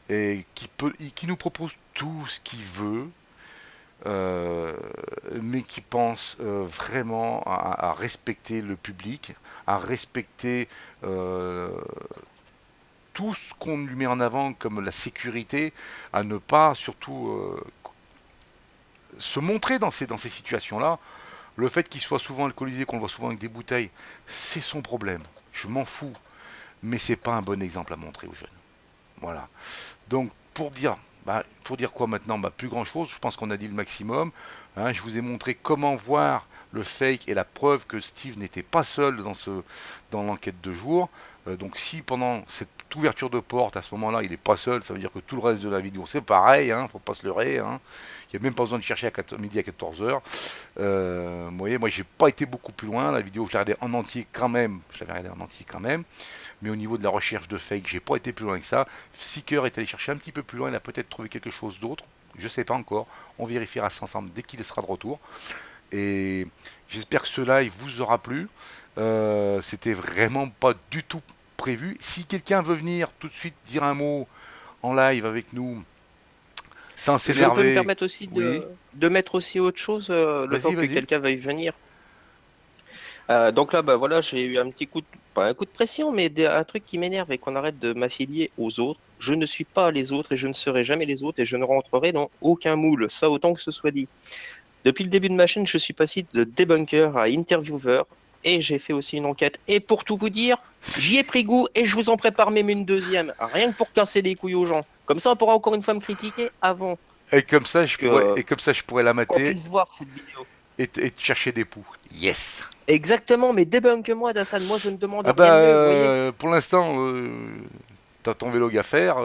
Speaker 1: Et qui nous propose tout ce qu'il veut, euh, mais qui pense vraiment à respecter le public, à respecter euh, tout ce qu'on lui met en avant comme la sécurité, à ne pas surtout se montrer dans ces situations-là. Le fait qu'il soit souvent alcoolisé, qu'on le voit souvent avec des bouteilles, c'est son problème. Je m'en fous. Mais c'est pas un bon exemple à montrer aux jeunes. Voilà. Donc pour dire quoi maintenant? Plus grand chose, je pense qu'on a dit le maximum. Hein, je vous ai montré comment voir le fake est la preuve que Steve n'était pas seul dans l'enquête de jour. Donc si pendant cette ouverture de porte, à ce moment-là, il n'est pas seul, ça veut dire que tout le reste de la vidéo, c'est pareil, hein, faut pas se leurrer. Hein. Il n'y a même pas besoin de chercher à midi à 14h. Vous voyez, moi, j'ai pas été beaucoup plus loin. La vidéo, je l'ai regardée en entier quand même. Je l'avais regardée en entier quand même. Mais au niveau de la recherche de fake, j'ai pas été plus loin que ça. Seeker est allé chercher un petit peu plus loin. Il a peut-être trouvé quelque chose d'autre. Je sais pas encore. On vérifiera ça ensemble dès qu'il sera de retour. Et j'espère que ce live vous aura plu. C'était vraiment pas du tout prévu. Si quelqu'un veut venir tout de suite dire un mot en live avec nous, sans
Speaker 2: Je peux me
Speaker 1: s'énerver,
Speaker 2: permettre aussi
Speaker 1: oui,
Speaker 2: de mettre aussi autre chose le temps
Speaker 1: vas-y,
Speaker 2: que
Speaker 1: vas-y.
Speaker 2: quelqu'un veuille venir. Donc là, bah voilà, j'ai eu un petit coup de, pas un coup de pression, mais un truc qui m'énerve et qu'on arrête de m'affilier aux autres. Je ne suis pas les autres et je ne serai jamais les autres et je ne rentrerai dans aucun moule. Ça, autant que ce soit dit. Depuis le début de ma chaîne, je suis passé de débunker à interviewer et j'ai fait aussi une enquête. Et pour tout vous dire, j'y ai pris goût et je vous en prépare même une deuxième, rien que pour casser les couilles aux gens. Comme ça, on pourra encore une fois me critiquer avant
Speaker 1: Et comme ça,
Speaker 2: que
Speaker 1: je pourrais la
Speaker 2: qu'on
Speaker 1: mater
Speaker 2: puisse voir cette vidéo.
Speaker 1: et te chercher des poux. Yes.
Speaker 2: Exactement, mais débunk-moi, Dassan. Moi, je ne demande
Speaker 1: Ah
Speaker 2: rien
Speaker 1: bah,
Speaker 2: de mieux, vous voyez.
Speaker 1: pour l'instant, t'as ton vélo à faire.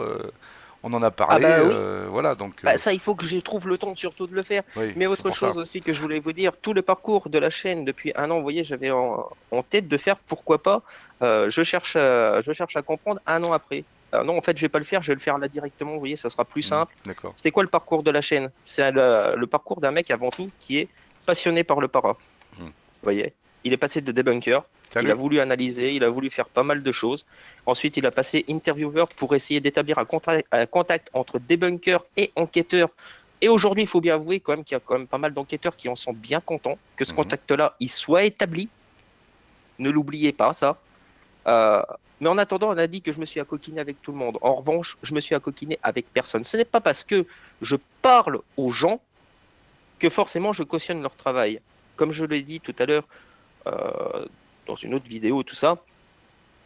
Speaker 1: On en a
Speaker 2: Ah
Speaker 1: parlé.
Speaker 2: bah oui.
Speaker 1: Voilà, donc,
Speaker 2: Bah, ça, il faut que je trouve le temps surtout de le faire.
Speaker 1: oui,
Speaker 2: Mais
Speaker 1: c'est
Speaker 2: autre
Speaker 1: pour ça.
Speaker 2: chose aussi que je voulais vous dire, tout le parcours de la chaîne depuis un an, vous voyez, j'avais en tête de faire, pourquoi pas, je cherche à comprendre un an après. Non, en fait, je vais pas le faire, je vais le faire là directement, vous voyez, ça sera plus simple.
Speaker 1: D'accord.
Speaker 2: C'est quoi le parcours de la chaîne? C'est le parcours d'un mec avant tout qui est passionné par le para.
Speaker 1: Mm.
Speaker 2: Vous voyez, il est passé de débunker,
Speaker 1: Salut.
Speaker 2: il a voulu analyser, il a voulu faire pas mal de choses. Ensuite, il a passé interviewer pour essayer d'établir un contact entre débunker et enquêteur. Et aujourd'hui, il faut bien avouer quand même qu'il y a quand même pas mal d'enquêteurs qui en sont bien contents que ce
Speaker 1: Mhm.
Speaker 2: contact-là, il soit établi. Ne l'oubliez pas, ça. Mais en attendant, on a dit que je me suis accoquiné avec tout le monde. En revanche, je me suis accoquiné avec personne. Ce n'est pas parce que je parle aux gens que forcément je cautionne leur travail. Comme je l'ai dit tout à l'heure dans une autre vidéo, tout ça,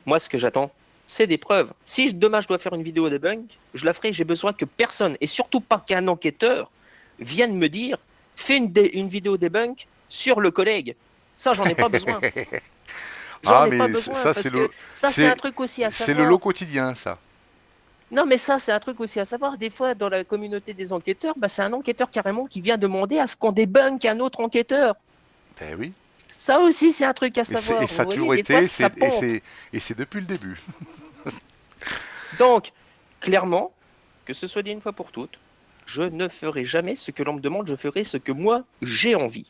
Speaker 2: moi, ce que j'attends, c'est des preuves. Si demain je dois faire une vidéo debunk, je la ferai. J'ai besoin que personne, et surtout pas qu'un enquêteur, vienne me dire fais une vidéo debunk sur le collègue. Ça, j'en ai pas besoin. J'en ai pas
Speaker 1: mais
Speaker 2: besoin
Speaker 1: ça,
Speaker 2: parce que ça, c'est
Speaker 1: c'est
Speaker 2: un truc aussi à
Speaker 1: c'est le
Speaker 2: savoir.
Speaker 1: lot quotidien, ça.
Speaker 2: Non, mais ça, c'est un truc aussi à savoir. Des fois, dans la communauté des enquêteurs, bah, c'est un enquêteur carrément qui vient demander à ce qu'on débunk un autre enquêteur.
Speaker 1: Ben oui.
Speaker 2: Ça aussi, c'est un truc à savoir.
Speaker 1: Et ça a
Speaker 2: Vous voyez,
Speaker 1: toujours
Speaker 2: des fois,
Speaker 1: été,
Speaker 2: ça pompe.
Speaker 1: et c'est depuis le début.
Speaker 2: Donc, clairement, que ce soit dit une fois pour toutes, je ne ferai jamais ce que l'on me demande, je ferai ce que moi, j'ai envie.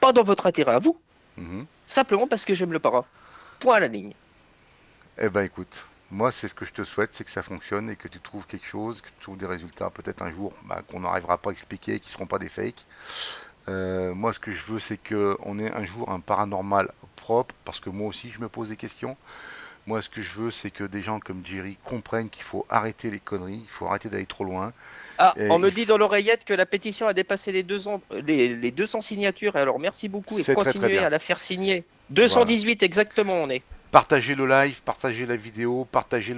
Speaker 2: Pas dans votre intérêt à vous,
Speaker 1: Mhm.
Speaker 2: simplement parce que j'aime le para. Point à la ligne.
Speaker 1: Eh ben écoute, moi c'est ce que je te souhaite, c'est que ça fonctionne et que tu trouves quelque chose, que tu trouves des résultats peut-être un jour qu'on n'arrivera pas à expliquer, qui ne seront pas des fakes. Moi ce que je veux c'est qu'on ait un jour un paranormal propre, parce que moi aussi je me pose des questions. Moi ce que je veux c'est que des gens comme Jerry comprennent qu'il faut arrêter les conneries, il faut arrêter d'aller trop loin.
Speaker 2: Ah,
Speaker 1: Et
Speaker 2: on me dit dans l'oreillette que la pétition a dépassé les 200 signatures. Alors merci beaucoup et
Speaker 1: C'est très, très
Speaker 2: continuez
Speaker 1: bien.
Speaker 2: à la faire signer. 218 exactement on est.
Speaker 1: Partagez le live, partagez la vidéo, partagez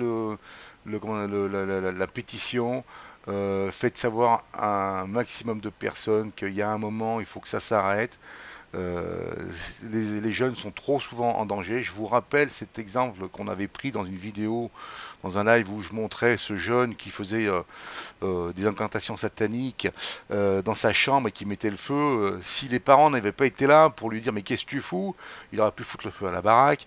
Speaker 1: la pétition. Faites savoir à un maximum de personnes qu'il y a un moment, il faut que ça s'arrête. Euh, les jeunes sont trop souvent en danger. Je vous rappelle cet exemple qu'on avait pris dans une vidéo, dans un live où je montrais ce jeune qui faisait des incantations sataniques dans sa chambre et qui mettait le feu. Si les parents n'avaient pas été là pour lui dire mais qu'est-ce que tu fous, il aurait pu foutre le feu à la baraque.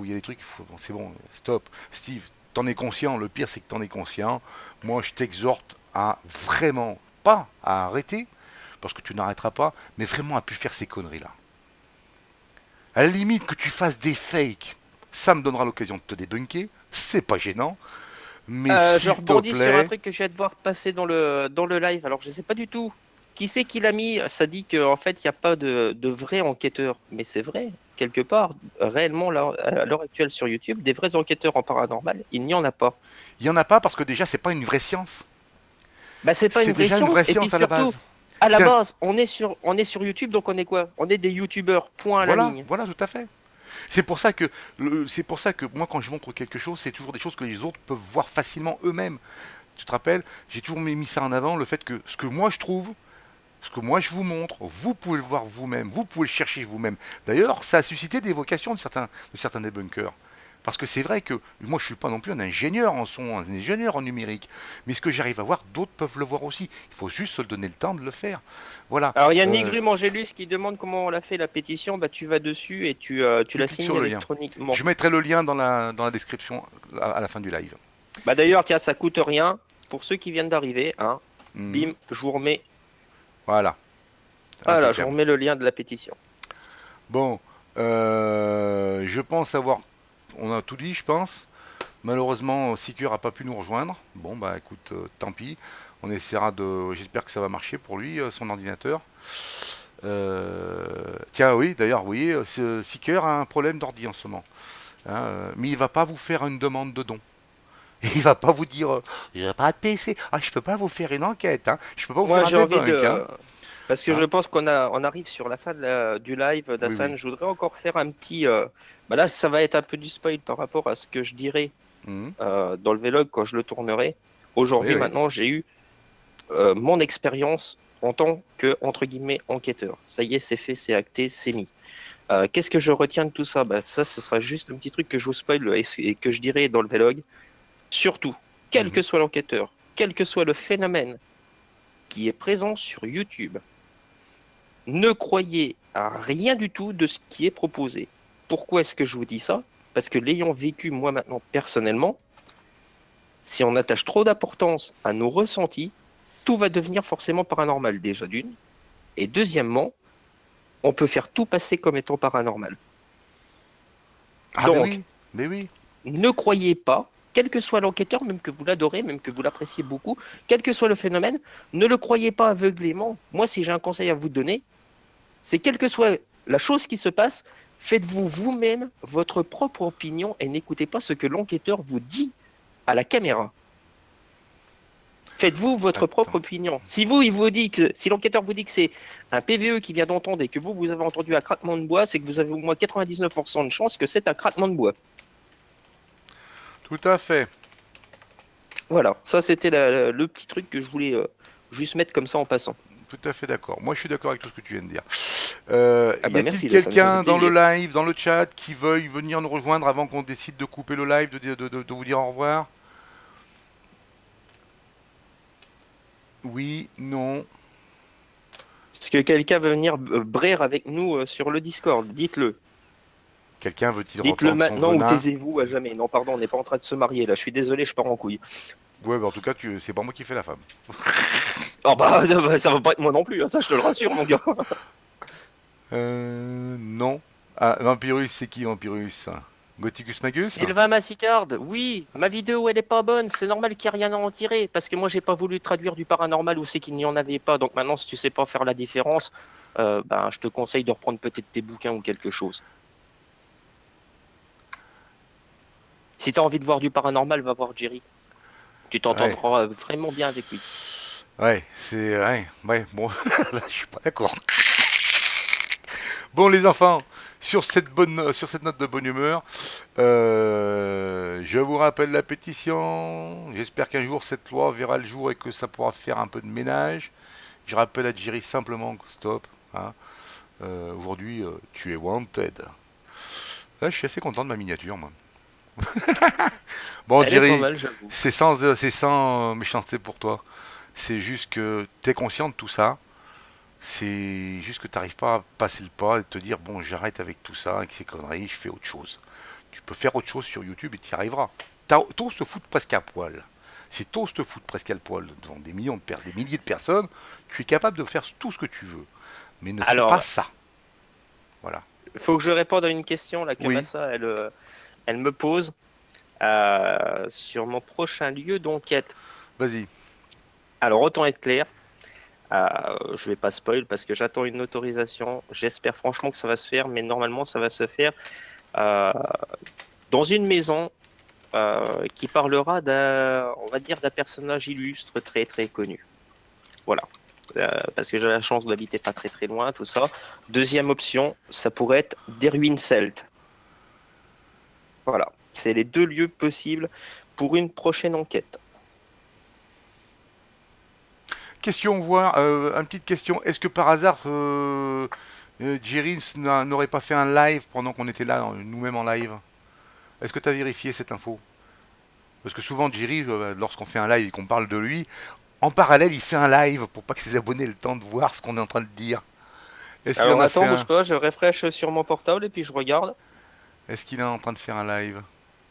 Speaker 1: Il y a des trucs, bon, c'est bon, stop. Steve, t'en es conscient. Le pire c'est que t'en es conscient. Moi je t'exhorte à vraiment pas à arrêter, parce que tu n'arrêteras pas, mais vraiment à plus faire ces conneries-là. À la limite que tu fasses des fakes, ça me donnera l'occasion de te débunker, c'est pas gênant, mais
Speaker 2: Je
Speaker 1: s'il te
Speaker 2: rebondis sur un
Speaker 1: plaît,
Speaker 2: truc que je viens de voir passer dans le live. Alors je sais pas du tout qui c'est qui l'a mis. Ça dit qu'en fait il n'y a pas de vrais enquêteurs. Mais c'est vrai, quelque part, réellement là, à l'heure actuelle sur YouTube, des vrais enquêteurs en paranormal, il n'y en a pas.
Speaker 1: il n'y en a pas parce que déjà c'est pas une vraie science.
Speaker 2: Bah c'est pas
Speaker 1: C'est
Speaker 2: une vraie
Speaker 1: déjà une vraie
Speaker 2: science. Et puis
Speaker 1: science à la
Speaker 2: surtout,
Speaker 1: base.
Speaker 2: à la
Speaker 1: C'est un-
Speaker 2: base, on est sur YouTube, donc on est quoi? On est des YouTubeurs, point à la
Speaker 1: Voilà,
Speaker 2: ligne.
Speaker 1: voilà, tout à fait. C'est pour ça que moi quand je montre quelque chose, c'est toujours des choses que les autres peuvent voir facilement eux-mêmes. Tu te rappelles, j'ai toujours mis ça en avant, le fait que ce que moi je trouve, Ce que moi je vous montre, vous pouvez le voir vous-même, vous pouvez le chercher vous-même. D'ailleurs, ça a suscité des vocations de certains débunkers. Parce que c'est vrai que moi je suis pas non plus un ingénieur en son, un ingénieur en numérique. Mais ce que j'arrive à voir, d'autres peuvent le voir aussi. Il faut juste se donner le temps de le faire. Voilà.
Speaker 2: Alors, il y a Nigrum Angelus qui demande comment on l'a fait la pétition. Bah, tu vas dessus et tu la
Speaker 1: clique
Speaker 2: signes
Speaker 1: sur le lien.
Speaker 2: électroniquement.
Speaker 1: Je mettrai le lien dans la description à la fin du live.
Speaker 2: Bah, d'ailleurs, tiens, ça coûte rien. Pour ceux qui viennent d'arriver, hein, bim, je vous remets.
Speaker 1: Voilà.
Speaker 2: Voilà, je
Speaker 1: Impeccable.
Speaker 2: vous remets le lien de la pétition.
Speaker 1: Bon, je pense avoir. On a tout dit, je pense. Malheureusement, Seeker a pas pu nous rejoindre. Bon, bah écoute, tant pis. On essaiera de. J'espère que ça va marcher pour lui, son ordinateur. Tiens, oui, d'ailleurs, oui, Seeker a un problème d'ordi en ce moment. Hein, mais il va pas vous faire une demande de don. Il va pas vous dire, j'ai pas de PC. Ah, je peux pas vous faire une enquête. Hein. Je peux pas vous
Speaker 2: Moi,
Speaker 1: faire
Speaker 2: j'ai
Speaker 1: un
Speaker 2: envie
Speaker 1: debunk. Hein.
Speaker 2: de. Parce que
Speaker 1: Hein.
Speaker 2: je pense on arrive sur la fin du live d'Hassan.
Speaker 1: Oui.
Speaker 2: Je voudrais encore faire un petit. Bah là, ça va être un peu du spoil par rapport à ce que je dirai
Speaker 1: Mhm.
Speaker 2: dans le vlog quand je le tournerai.
Speaker 1: Oui,
Speaker 2: Aujourd'hui,
Speaker 1: oui.
Speaker 2: maintenant, j'ai eu mon expérience en tant que, entre guillemets, enquêteur. Ça y est, c'est fait, c'est acté, c'est mis. Qu'est-ce que je retiens de tout ça? Bah, ça, ce sera juste un petit truc que je vous spoil et que je dirai dans le vlog. Surtout, quel que soit l'enquêteur, quel que soit le phénomène qui est présent sur YouTube, ne croyez à rien du tout de ce qui est proposé. Pourquoi est-ce que je vous dis ça? Parce que l'ayant vécu moi maintenant personnellement, si on attache trop d'importance à nos ressentis, tout va devenir forcément paranormal déjà d'une. Et deuxièmement, on peut faire tout passer comme étant paranormal.
Speaker 1: Ah,
Speaker 2: Donc,
Speaker 1: mais oui.
Speaker 2: ne croyez pas, quel que soit l'enquêteur, même que vous l'adorez, même que vous l'appréciez beaucoup, quel que soit le phénomène, ne le croyez pas aveuglément. Moi, si j'ai un conseil à vous donner, c'est quelle que soit la chose qui se passe, faites-vous vous-même votre propre opinion et n'écoutez pas ce que l'enquêteur vous dit à la caméra. Faites-vous votre propre opinion. Si l'enquêteur vous dit que c'est un PVE qui vient d'entendre et que vous avez entendu un craquement de bois, c'est que vous avez au moins 99% de chance que c'est un craquement de bois.
Speaker 1: Tout à fait.
Speaker 2: Voilà, ça c'était le petit truc que je voulais juste mettre comme ça en passant.
Speaker 1: Tout à fait d'accord. Moi, je suis d'accord avec tout ce que tu viens de dire.
Speaker 2: Ah
Speaker 1: Y
Speaker 2: bah
Speaker 1: a-t-il
Speaker 2: merci, ça me fait
Speaker 1: quelqu'un dans le
Speaker 2: plaisir.
Speaker 1: live, dans le chat, qui veuille venir nous rejoindre avant qu'on décide de couper le live, de vous dire au revoir? Oui, non.
Speaker 2: Est-ce que quelqu'un veut venir braire avec nous sur le Discord? Dites-le.
Speaker 1: Quelqu'un veut-il
Speaker 2: Dites-le
Speaker 1: reprendre son
Speaker 2: maintenant ou
Speaker 1: venin?
Speaker 2: taisez-vous à jamais. Non, pardon, on n'est pas en train de se marier là. Je suis désolé, je pars en couille.
Speaker 1: Ouais, bah en tout cas, c'est pas moi qui fais la femme.
Speaker 2: Oh bah, ça va pas être moi non plus, hein, ça je te le rassure, mon gars.
Speaker 1: Non. Ah, Vampirus, c'est qui Vampirus? Gothicus Magus?
Speaker 2: Sylvain Massicard, oui, ma vidéo elle est pas bonne, c'est normal qu'il n'y ait rien à en tirer, parce que moi j'ai pas voulu traduire du paranormal où c'est qu'il n'y en avait pas, donc maintenant si tu sais pas faire la différence, ben, je te conseille de reprendre peut-être tes bouquins ou quelque chose. Si tu as envie de voir du paranormal, va voir Jerry. Tu
Speaker 1: Ouais.
Speaker 2: t'entendras vraiment bien avec lui.
Speaker 1: Ouais, c'est. Ouais, bon, là, je suis pas d'accord. Bon, les enfants, sur cette note de bonne humeur, je vous rappelle la pétition. J'espère qu'un jour cette loi verra le jour et que ça pourra faire un peu de ménage. Je rappelle à Jerry simplement que stop. Hein. Aujourd'hui, tu es wanted. Là, je suis assez content de ma miniature, moi. Bon,
Speaker 2: Elle est pas
Speaker 1: Jerry,
Speaker 2: mal, j'avoue.
Speaker 1: c'est sans méchanceté pour toi. C'est juste que tu es conscient de tout ça. C'est juste que tu n'arrives pas à passer le pas et te dire bon, j'arrête avec tout ça, avec ces conneries, je fais autre chose. Tu peux faire autre chose sur YouTube et tu y arriveras. T'oses te foutre presque à poil. Si t'oses te foutre presque à poil devant des milliers de personnes, tu es capable de faire tout ce que tu veux. Mais ne fais pas
Speaker 2: Alors,
Speaker 1: ça. Voilà.
Speaker 2: il faut que je réponde à une question là que
Speaker 1: Oui,
Speaker 2: Massa elle me pose sur mon prochain lieu d'enquête.
Speaker 1: vas-y.
Speaker 2: Alors, autant être clair, je vais pas spoil parce que j'attends une autorisation. J'espère franchement que ça va se faire, mais normalement, ça va se faire euh, dans une maison qui parlera on va dire, d'un personnage illustre très très connu. Voilà. Parce que j'ai la chance d'habiter pas très très loin, tout ça. Deuxième option, ça pourrait être des ruines celtes. Voilà. C'est les deux lieux possibles pour une prochaine enquête.
Speaker 1: question, une petite question. Est-ce que par hasard, Jerry n'aurait pas fait un live pendant qu'on était là, nous-mêmes en live? Est-ce que tu as vérifié cette info? Parce que souvent, Jerry, lorsqu'on fait un live et qu'on parle de lui, en parallèle, il fait un live pour pas que ses abonnés aient le temps de voir ce qu'on est en train de dire. Est-ce qu'il en
Speaker 2: Alors
Speaker 1: a fait
Speaker 2: attends,
Speaker 1: un?
Speaker 2: bouge pas, je refresh sur mon portable et puis je regarde.
Speaker 1: Est-ce qu'il est en train de faire un live?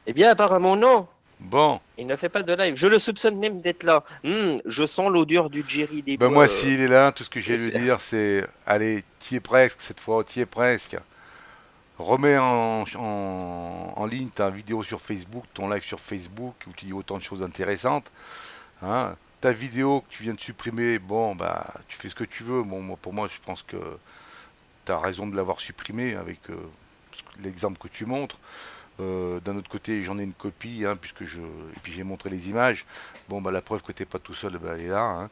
Speaker 2: Eh bien, apparemment, non.
Speaker 1: Bon,
Speaker 2: Il ne fait pas de live. Je le soupçonne même d'être là. Je sens l'odeur du Jerry des
Speaker 1: ben
Speaker 2: bois.
Speaker 1: moi, s'il est là, tout ce que j'ai à lui
Speaker 2: c'est-
Speaker 1: dire, c'est allez, t'y es presque cette fois, t'y es presque. Remets en ligne ta vidéo sur Facebook, ton live sur Facebook, où tu dis autant de choses intéressantes. Hein. Ta vidéo que tu viens de supprimer, bon, bah, tu fais ce que tu veux. Bon, pour moi, je pense que tu as raison de l'avoir supprimé avec l'exemple que tu montres. D'un autre côté, j'en ai une copie, hein, et puis j'ai montré les images. Bon, bah, la preuve que t'es pas tout seul, bah, elle est là.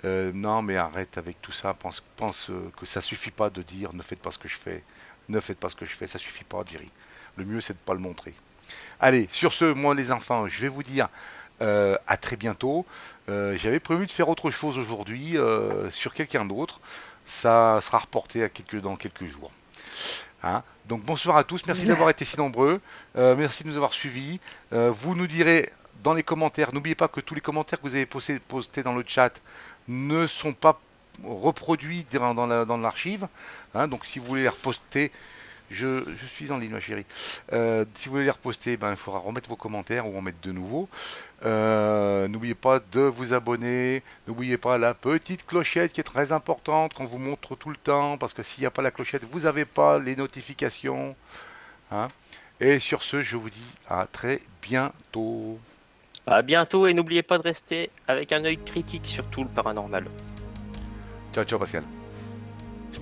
Speaker 1: Hein. Non, mais arrête avec tout ça. Pense que ça suffit pas de dire ne faites pas ce que je fais. Ne faites pas ce que je fais, ça suffit pas, Jerry. Le mieux, c'est de pas le montrer. Allez, sur ce, moi, les enfants, je vais vous dire à très bientôt. J'avais prévu de faire autre chose aujourd'hui sur quelqu'un d'autre. Ça sera reporté dans quelques jours. Hein. Donc bonsoir à tous, merci d'avoir été si nombreux, merci de nous avoir suivis. Vous nous direz dans les commentaires, n'oubliez pas que tous les commentaires que vous avez postés dans le chat ne sont pas reproduits dans l'archive. Hein. Donc si vous voulez les reposter, je suis en ligne ma chérie. Si vous voulez les reposter, ben, il faudra remettre vos commentaires ou en mettre de nouveaux. N'oubliez pas de vous abonner. N'oubliez pas la petite clochette qui est très importante qu'on vous montre tout le temps. Parce que s'il n'y a pas la clochette, vous n'avez pas les notifications. Hein. Et sur ce, je vous dis à très bientôt.
Speaker 2: À bientôt et n'oubliez pas de rester avec un œil critique sur tout le paranormal.
Speaker 1: Ciao, ciao Pascal.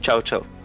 Speaker 2: Ciao, ciao.